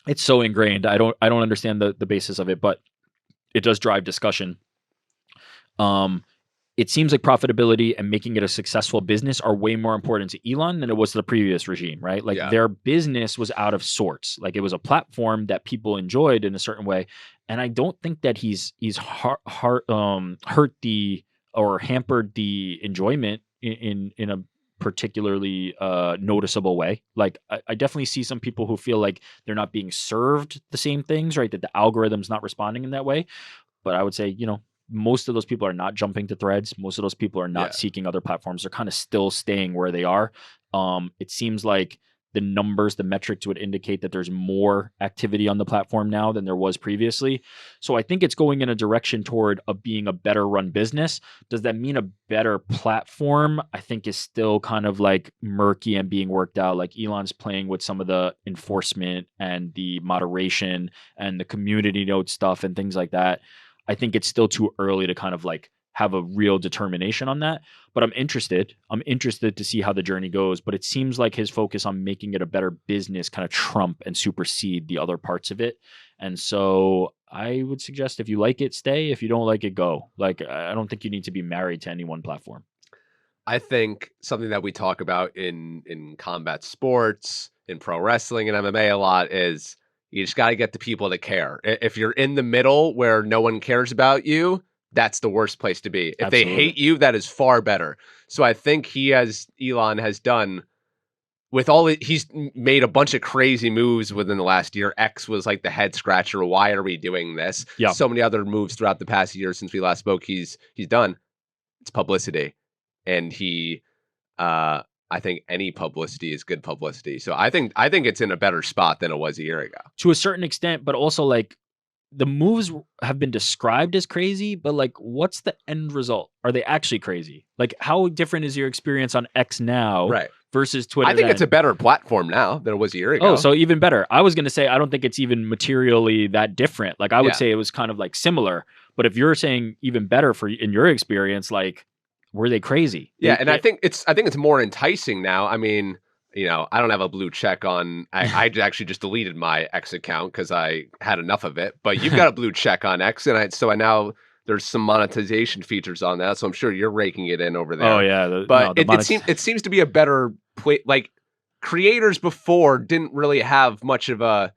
It's so ingrained. I don't understand the basis of it, but it does drive discussion. It seems like profitability and making it a successful business are way more important to Elon than it was to the previous regime, right? Like, Yeah. their business was out of sorts. Like, it was a platform that people enjoyed in a certain way. And I don't think that he's hurt the, or hampered the enjoyment in a particularly noticeable way. Like, I definitely see some people who feel like they're not being served the same things, right? That the algorithm's not responding in that way. But I would say, most of those people are not jumping to Threads. Most of those people are not Yeah. seeking other platforms. They're kind of still staying where they are. It seems like the metrics would indicate that there's more activity on the platform now than there was previously. So I think it's going in a direction toward being a better run business. Does that mean a better platform? I think is still kind of like murky and being worked out. Like, Elon's playing with some of the enforcement and the moderation and the community note stuff and things like that. I think it's still too early to kind of like have a real determination on that, but I'm interested. I'm interested to see how the journey goes, but it seems like his focus on making it a better business kind of trump and supersede the other parts of it. And so I would suggest, if you like it, stay. If you don't like it, go. Like, I don't think you need to be married to any one platform. I think something that we talk about in combat sports, in pro wrestling and MMA a lot is you just got to get the people to care. If you're in the middle where no one cares about you, that's the worst place to be. If Absolutely. they hate you, that is far better. So I think Elon has done with he's made a bunch of crazy moves within the last year. X was like the head scratcher. Why are we doing this? Yeah. So many other moves throughout the past year since we last spoke. He's done. It's publicity. And I think any publicity is good publicity. So I think it's in a better spot than it was a year ago. To a certain extent, but also like, the moves have been described as crazy, but like, what's the end result? Are they actually crazy? Like, how different is your experience on X now Right. versus Twitter? I think it's a better platform now than it was a year ago. Oh, so even better. I was going to say, I don't think it's even materially that different. Like, I would Yeah. say it was kind of like similar, but if you're saying even better in your experience, like, were they crazy? Yeah, and I think it's more enticing now. I mean, I don't have a blue check on. I actually just deleted my X account because I had enough of it. But you've got a blue check on X, and I now there's some monetization features on that. So I'm sure you're raking it in over there. Oh yeah, but it seems to be a better play. Like, creators before didn't really have much of a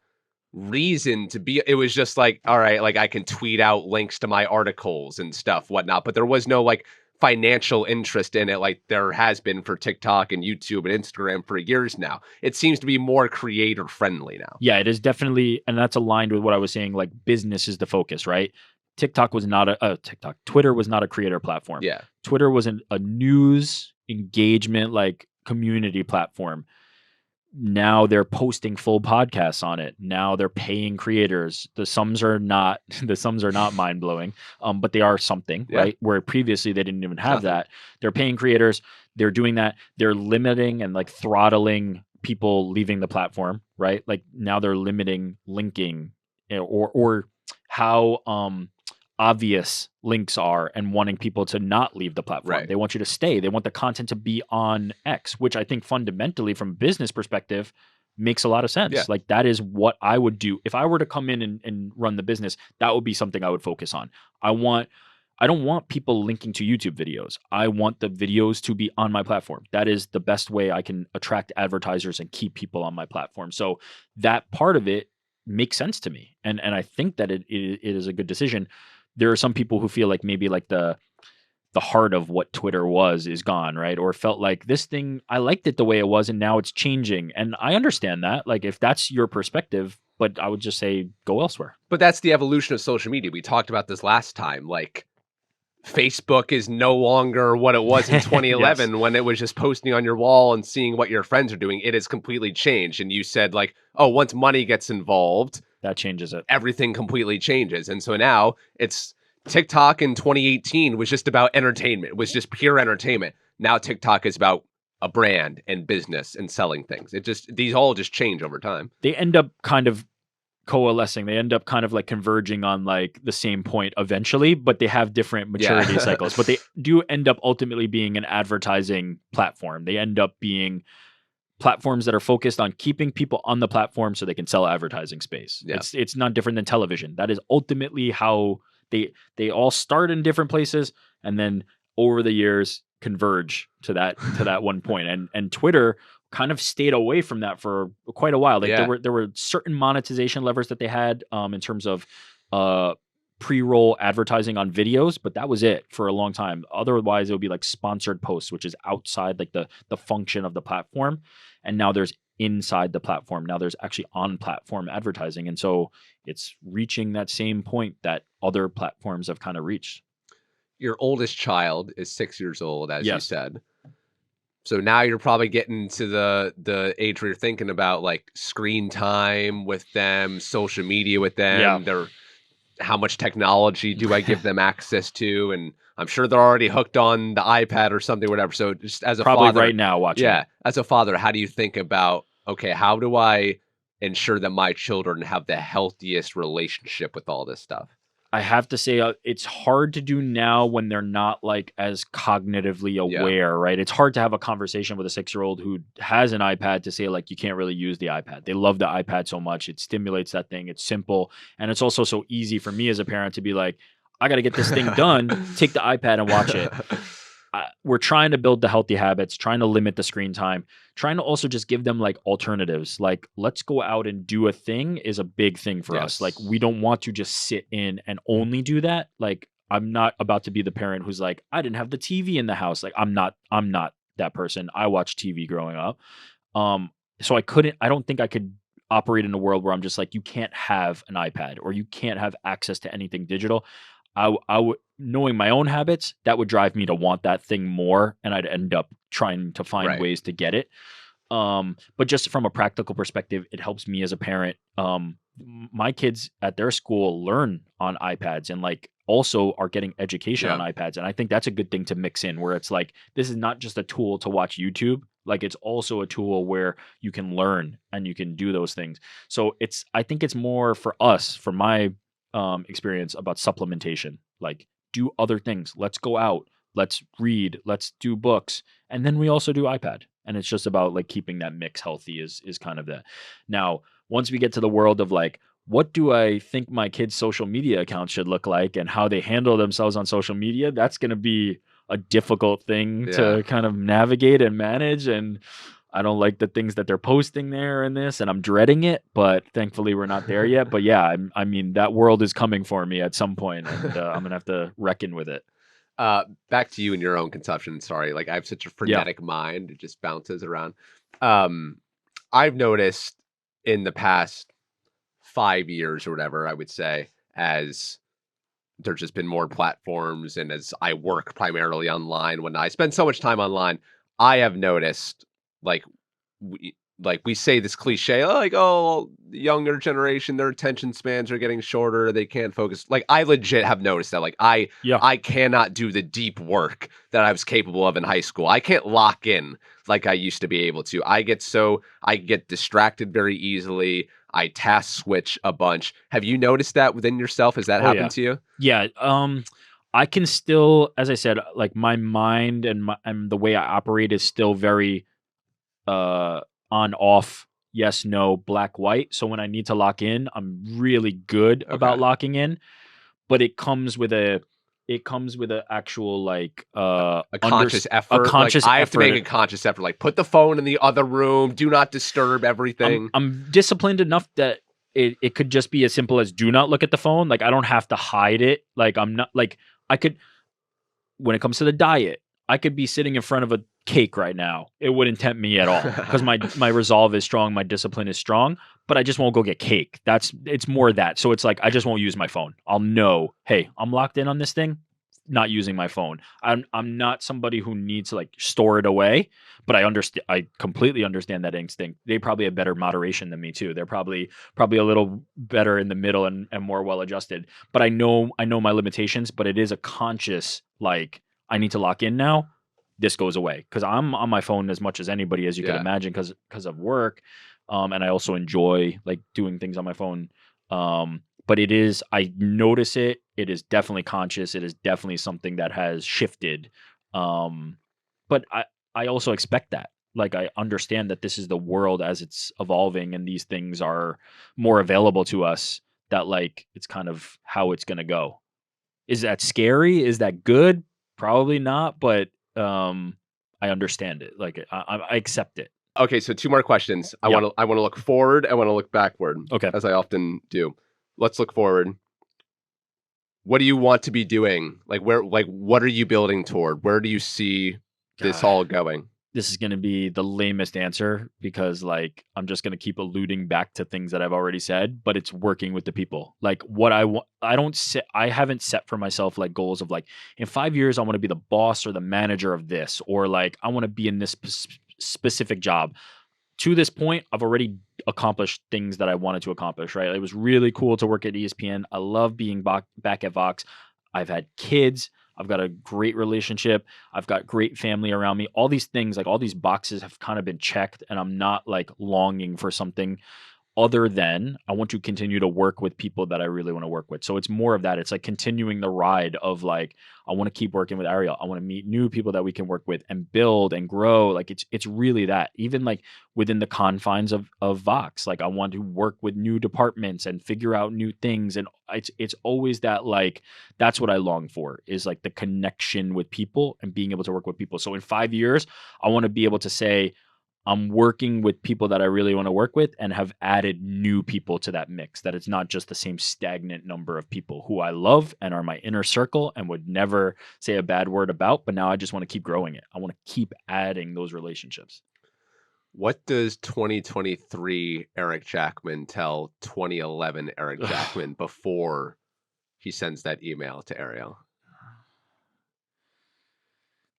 reason to be. It was just like, all right, like I can tweet out links to my articles and stuff, whatnot. But there was no like financial interest in it like there has been for TikTok and YouTube and Instagram for years now. It seems to be more creator friendly now. Yeah, it is definitely, and that's aligned with what I was saying, like, business is the focus, right? Twitter was not a creator platform. Yeah. Twitter was a news engagement, like, community platform. Now they're posting full podcasts on it. Now they're paying creators. The sums are not mind blowing, but they are something, Yeah. right? Where previously they didn't even It's have nothing. that. They're paying creators. They're doing that. They're limiting and, like, throttling people leaving the platform, right? Like, now they're limiting linking, or how obvious links are, and wanting people to not leave the platform. Right. They want you to stay. They want the content to be on X, which I think fundamentally from a business perspective makes a lot of sense. Yeah. Like, that is what I would do. If I were to come in and run the business, that would be something I would focus on. I don't want people linking to YouTube videos. I want the videos to be on my platform. That is the best way I can attract advertisers and keep people on my platform. So that part of it makes sense to me. And I think that it is a good decision. There are some people who feel like maybe, like, the heart of what Twitter was is gone, right? Or felt like, this thing, I liked it the way it was and now it's changing. And I understand that. Like, if that's your perspective, but I would just say go elsewhere. But that's the evolution of social media. We talked about this last time. Like, Facebook is no longer what it was in 2011 Yes, when it was just posting on your wall and seeing what your friends are doing. It has completely changed. And you said, like, oh, once money gets involved, that changes it. everything completely changes. And so now it's TikTok in 2018 was just about entertainment. It was just pure entertainment. Now TikTok is about a brand and business and selling things. These all just change over time. They end up kind of coalescing. They end up kind of, like, converging on, like, the same point eventually, but they have different maturity Yeah. cycles. But they do end up ultimately being an advertising platform. They end up being platforms that are focused on keeping people on the platform so they can sell advertising space. Yeah. It's not different than television. That is ultimately how they all start in different places, and then over the years converge to that one point. And Twitter kind of stayed away from that for quite a while. Like, Yeah. there were certain monetization levers that they had, in terms of uh pre-roll advertising on videos, but that was it for a long time. Otherwise, it would be like sponsored posts, which is outside, like, the function of the platform. And now there's inside the platform. Now there's actually on platform advertising. And so it's reaching that same point that other platforms have kind of reached. Your oldest child is 6 years old, as you Yes. said. So now you're probably getting to the age where you're thinking about, like, screen time with them, social media with Yeah. them, how much technology do I give them access to? And I'm sure they're already hooked on the iPad or something, whatever. So just as a Probably father, right now watching yeah, it. as a father, how do you think about, okay, how do I ensure that my children have the healthiest relationship with all this stuff? I have to say, it's hard to do now when they're not, like, as cognitively Yeah. aware, right? It's hard to have a conversation with a 6-year-old who has an iPad to say, like, you can't really use the iPad. They love the iPad so much. It stimulates that thing. It's simple. And it's also so easy for me as a parent to be like, I got to get this thing done. Take the iPad and watch it. We're trying to build the healthy habits, trying to limit the screen time, trying to also just give them, like, alternatives. Like, let's go out and do a thing is a big thing for us. Like, Yes. we don't want to just sit in and only do that. Like, I'm not about to be the parent who's like, I didn't have the TV in the house. Like, I'm not that person. I watched TV growing up. So I don't think I could operate in a world where I'm just like, you can't have an iPad or you can't have access to anything digital. I would, knowing my own habits, that would drive me to want that thing more, and I'd end up trying to find Right. ways to get it. But just from a practical perspective, it helps me as a parent. My kids at their school learn on iPads and, like, also are getting education on Yeah. iPads, and I think that's a good thing to mix in, where it's like, this is not just a tool to watch YouTube. Like, it's also a tool where you can learn and you can do those things. So I think it's more for us, for my experience, about supplementation. Like, do other things. Let's go out. Let's read. Let's do books. And then we also do iPad. And it's just about, like, keeping that mix healthy is kind of that. Now, once we get to the world of, like, what do I think my kids' social media accounts should look like and how they handle themselves on social media, that's going to be a difficult thing Yeah. to kind of navigate and manage. And I don't like the things that they're posting there in this, and I'm dreading it, but thankfully we're not there yet. But yeah, I mean, that world is coming for me at some point, and I'm gonna have to reckon with it. Back to you and your own consumption. Sorry, like, I have such a Yeah, frenetic mind; it just bounces around. Um, I've noticed in the past 5 years or whatever, I would say, as there's just been more platforms, and as I work primarily online, when I spend so much time online, I have noticed, like, we say this cliche, like, "Oh, the younger generation, their attention spans are getting shorter, they can't focus." Like, I legit have noticed that, like, Yeah. I cannot do the deep work that I was capable of in high school. I can't lock in like I used to be able to. I get distracted very easily. I task switch a bunch. Have you noticed that within yourself? Has that Oh, happened yeah. to you? Yeah, I can still, as I said, like, my mind and the way I operate is still very, uh, on, off, yes, no, black, white. So when I need to lock in, I'm really good about Okay. locking in, but it comes with a actual, like, A conscious a effort? Like, conscious I have to make effort. a conscious effort, like, put the phone in the other room, do not disturb everything. I'm disciplined enough that it could just be as simple as do not look at the phone. Like, I don't have to hide it. Like, I'm not like I could when it comes to the diet, I could be sitting in front of a cake right now. It wouldn't tempt me at all because my resolve is strong, my discipline is strong, but I just won't go get cake. It's more that. So it's like I just won't use my phone. I'll know, hey, I'm locked in on this thing, not using my phone. I'm not somebody who needs to, like, store it away, but I completely understand that instinct. They probably have better moderation than me too. They're probably a little better in the middle and more well adjusted. But I know my limitations, but it is a conscious, like, I need to lock in now. This goes away because I'm on my phone as much as anybody, as you could Yeah. imagine, because of work, and I also enjoy, like, doing things on my phone. But I notice it. It is definitely conscious. It is definitely something that has shifted. Um, but I also expect that. Like, I understand that this is the world as it's evolving, and these things are more available to us. That, like, it's kind of how it's gonna go. Is that scary? Is that good? Probably not, but, I understand it. Like, I accept it. Okay, so 2 more questions. Yeah. I wanna look forward, I wanna look backward, Okay. as I often do. Let's look forward. What do you want to be doing? What are you building toward? Where do you see this God, all going? this is gonna be the lamest answer because, like, I'm just gonna keep alluding back to things that I've already said, but it's working with the people. Like, what I want, I haven't set for myself, like, goals of, like, in 5 years, I wanna be the boss or the manager of this, or, like, I wanna be in this specific job. To this point, I've already accomplished things that I wanted to accomplish, right? It was really cool to work at ESPN. I love being back at Vox. I've had kids. I've got a great relationship. I've got great family around me. All these things, like, all these boxes have kind of been checked, and I'm not, like, longing for something other than I want to continue to work with people that I really want to work with. So it's more of that. It's like continuing the ride of, like, I want to keep working with Ariel. I want to meet new people that we can work with and build and grow. Like, it's really that. Even, like, within the confines of Vox, like, I want to work with new departments and figure out new things. And it's always that, like, that's what I long for, is, like, the connection with people and being able to work with people. So in 5 years, I want to be able to say, I'm working with people that I really want to work with and have added new people to that mix. That it's not just the same stagnant number of people who I love and are my inner circle and would never say a bad word about, but now I just want to keep growing it. I want to keep adding those relationships. What does 2023 Eric Jackman tell 2011 Eric Jackman before he sends that email to Ariel?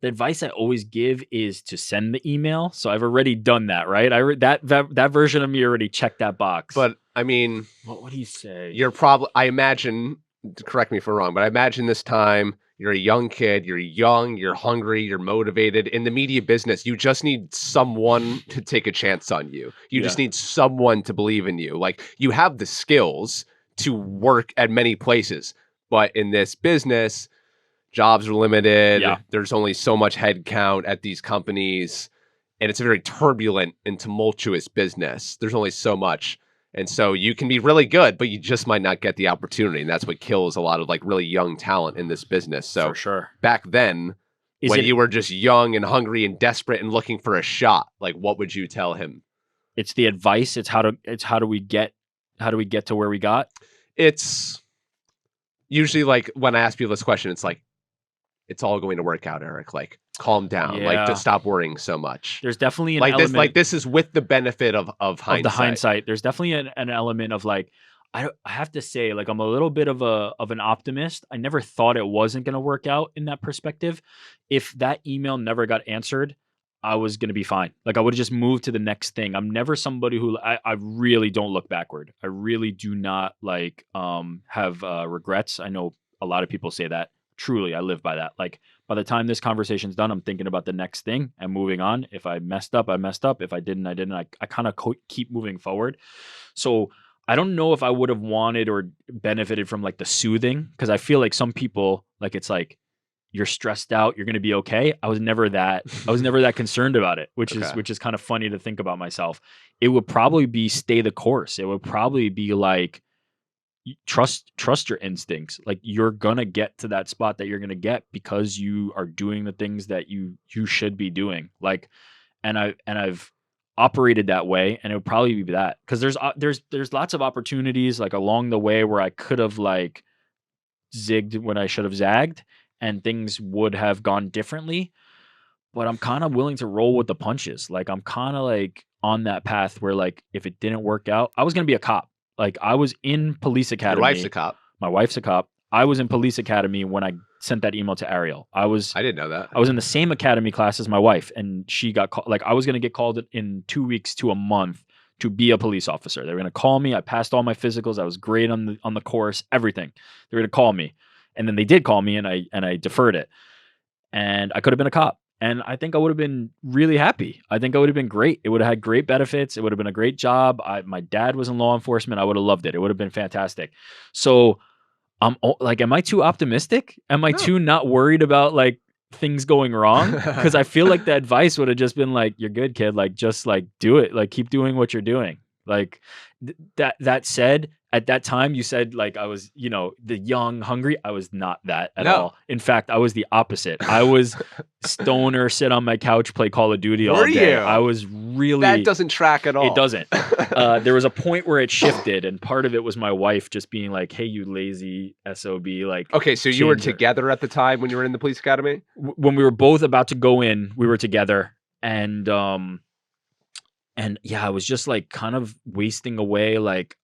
The advice I always give is to send the email. So I've already done that, right? That version of me already checked that box. But, I mean, What would he say? you're probably, I imagine, correct me if I'm wrong, but I imagine this time you're a young kid, you're young, you're hungry, you're motivated. In the media business, you just need someone to take a chance on you. You Yeah. just need someone to believe in you. Like, you have the skills to work at many places, but in this business, jobs are limited. Yeah. There's only so much headcount at these companies, and it's a very turbulent and tumultuous business. There's only so much. And so you can be really good, but you just might not get the opportunity. And that's what kills a lot of, like, really young talent in this business. So For sure. back then, Is when it you were just young and hungry and desperate and looking for a shot, like, what would you tell him? it's the advice, it's how do we get to where we got? It's usually, like, when I ask people this question, it's like, it's all going to work out, Eric. Like, calm down. Like, just Yeah. stop worrying so much. There's definitely an Like element this is with the benefit of of the hindsight. hindsight. There's definitely an element of, like, I have to say, like, I'm a little bit of an optimist. I never thought it wasn't gonna work out in that perspective. If that email never got answered, I was gonna be fine. Like, I would've just moved to the next thing. I'm never somebody who I really don't look backward. I really do not, like, have, regrets. I know a lot of people say that. Truly, I live by that. Like, by the time this conversation's done, I'm thinking about the next thing and moving on. If I messed up, I messed up. If I didn't, I didn't. I kinda keep moving forward. So I don't know if I would have wanted or benefited from like the soothing because I feel like some people like it's like you're stressed out, you're gonna be okay. I was never that concerned about it, Okay. which is kind of funny to think about myself. It would probably be stay the course. It would probably be like trust your instincts. Like you're gonna get to that spot that you're gonna get because you are doing the things that you should be doing. Like I've operated that way, and it would probably be that because there's lots of opportunities like along the way where I could have like zigged when I should have zagged, and things would have gone differently. But I'm kind of willing to roll with the punches. Like I'm kind of like on that path where like if it didn't work out, I was gonna be a cop. Like I was in police Your wife's a academy. cop. My wife's a cop. I was in police academy when I sent that email to Ariel. I didn't know that. I was in the same academy class as my wife, and she got called. Like I was gonna get called in 2 weeks to a month to be a police officer. They were gonna call me. I passed all my physicals. I was great on the course. Everything. They were gonna call me, and then they did call me, and I deferred it. And I could have been a cop, and I think I would have been really happy. I think I would have been great. It would have had great benefits. It would have been a great job. My dad was in law enforcement. I would have loved it. It would have been fantastic. So like, am I too optimistic? Am I No. too not worried about like things going wrong? Because I feel like the advice would have just been like, "You're good, kid. Like, just like do it. Like, keep doing what you're doing." Like that said, at that time you said like I was, the young, hungry. I was not that at No. all. In fact, I was the opposite. I was stoner, sit on my couch, play Call of Duty all Were day. you? I was really That doesn't track at all. it doesn't. There was a point where it shifted, and part of it was my wife just being like, "Hey, you lazy SOB!" Like, Okay, so you were change it. together at the time when you were in the police academy? When we were both about to go in, we were together, and yeah, I was just like kind of wasting away. Like,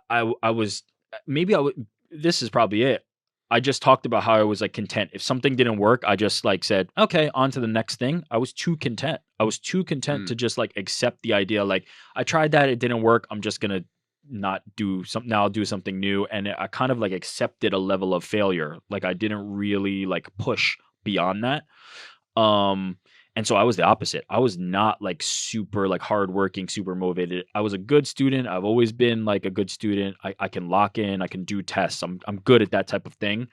I was maybe I would. This is probably it. I just talked about how I was like content. If something didn't work, I just like said, okay, on to the next thing. I was too content. I was too content Mm. to just like accept the idea. Like I tried that, it didn't work. I'm just gonna not do something now. I'll do something new. And I kind of like accepted a level of failure. Like I didn't really like push beyond that. Um, and so I was the opposite. I was not like super like hardworking, super motivated. I was a good student. I've always been like a good student. I can lock in, I can do tests. I'm good at that type of thing.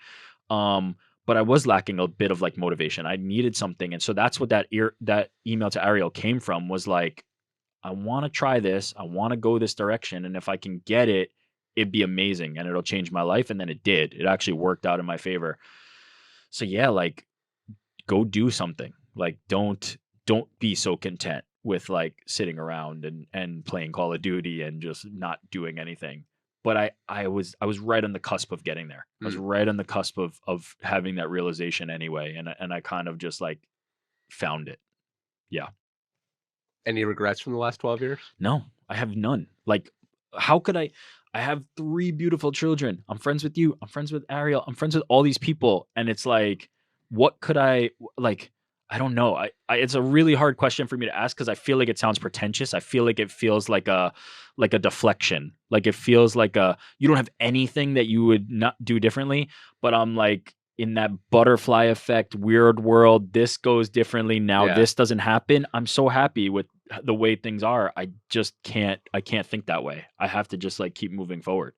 Um, but I was lacking a bit of like motivation. I needed something. And so that's what that email to Ariel came from was like, I want to try this. I want to go this direction. And if I can get it, it'd be amazing and it'll change my life. And then it did. It actually worked out in my favor. So yeah, like go do something. Like don't be so content with like sitting around and playing Call of Duty and just not doing anything. But I was right on the cusp of getting there. I was Mm. right on the cusp of having that realization anyway, and I kind of just like found it. Yeah. Any regrets from the last 12 years? No, I have none. Like, how could I have 3 beautiful children. I'm friends with you. I'm friends with Ariel. I'm friends with all these people. And it's like, what could like, I don't know. It's a really hard question for me to ask because I feel like it sounds pretentious. I feel like it feels like a deflection. Like it feels like you don't have anything that you would not do differently. But I'm like in that butterfly effect, weird world. This goes differently now. Yeah. This doesn't happen. I'm so happy with the way things are. I can't think that way. I have to just like keep moving forward.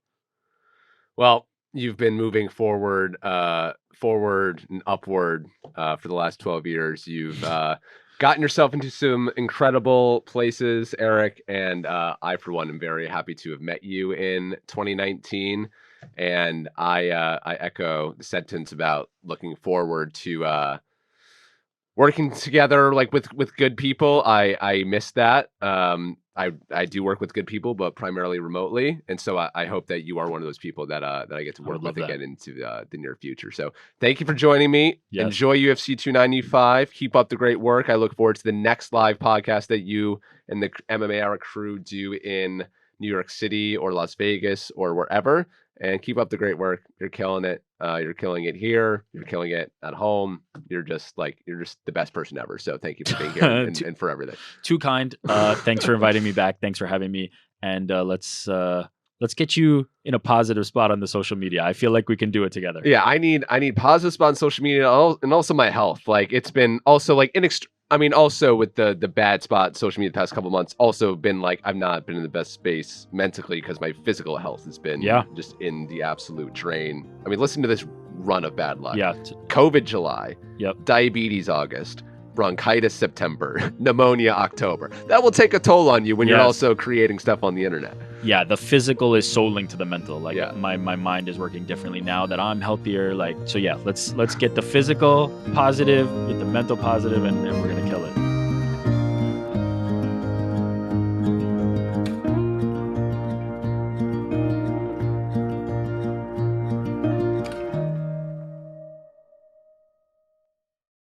Well, you've been moving forward, forward and upward for the last 12 years. You've gotten yourself into some incredible places, Eric, and I, for one, am very happy to have met you in 2019. And I echo the sentence about looking forward to working together, like with good people. I miss that. I do work with good people, but primarily remotely, and so I hope that you are one of those people that I get to I would work love with that. again into the near future. So thank you for joining me. Yes. Enjoy UFC 295. Keep up the great work. I look forward to the next live podcast that you and the MMA Hour crew do in New York City or Las Vegas or wherever. And keep up the great work. You're killing it. You're killing it here. You're killing it at home. You're just the best person ever. So thank you for being here and for everything. Too kind. Thanks for inviting me back. Thanks for having me. And let's get you in a positive spot on the social media. I feel like we can do it together. Yeah, I need positive spot on social media and also my health. Like it's been also like also with the bad spot social media the past couple months, also been like I've not been in the best space mentally because my physical health has been just in the absolute drain. I mean, listen to this run of bad luck. Yeah. COVID July. Yep. Diabetes August. Bronchitis September. Pneumonia October. That will take a toll on you when you're also creating stuff on the internet. Yeah, the physical is so linked to the mental. Like my mind is working differently now that I'm healthier. Like so, yeah. Let's get the physical positive, get the mental positive, and we're gonna kill it.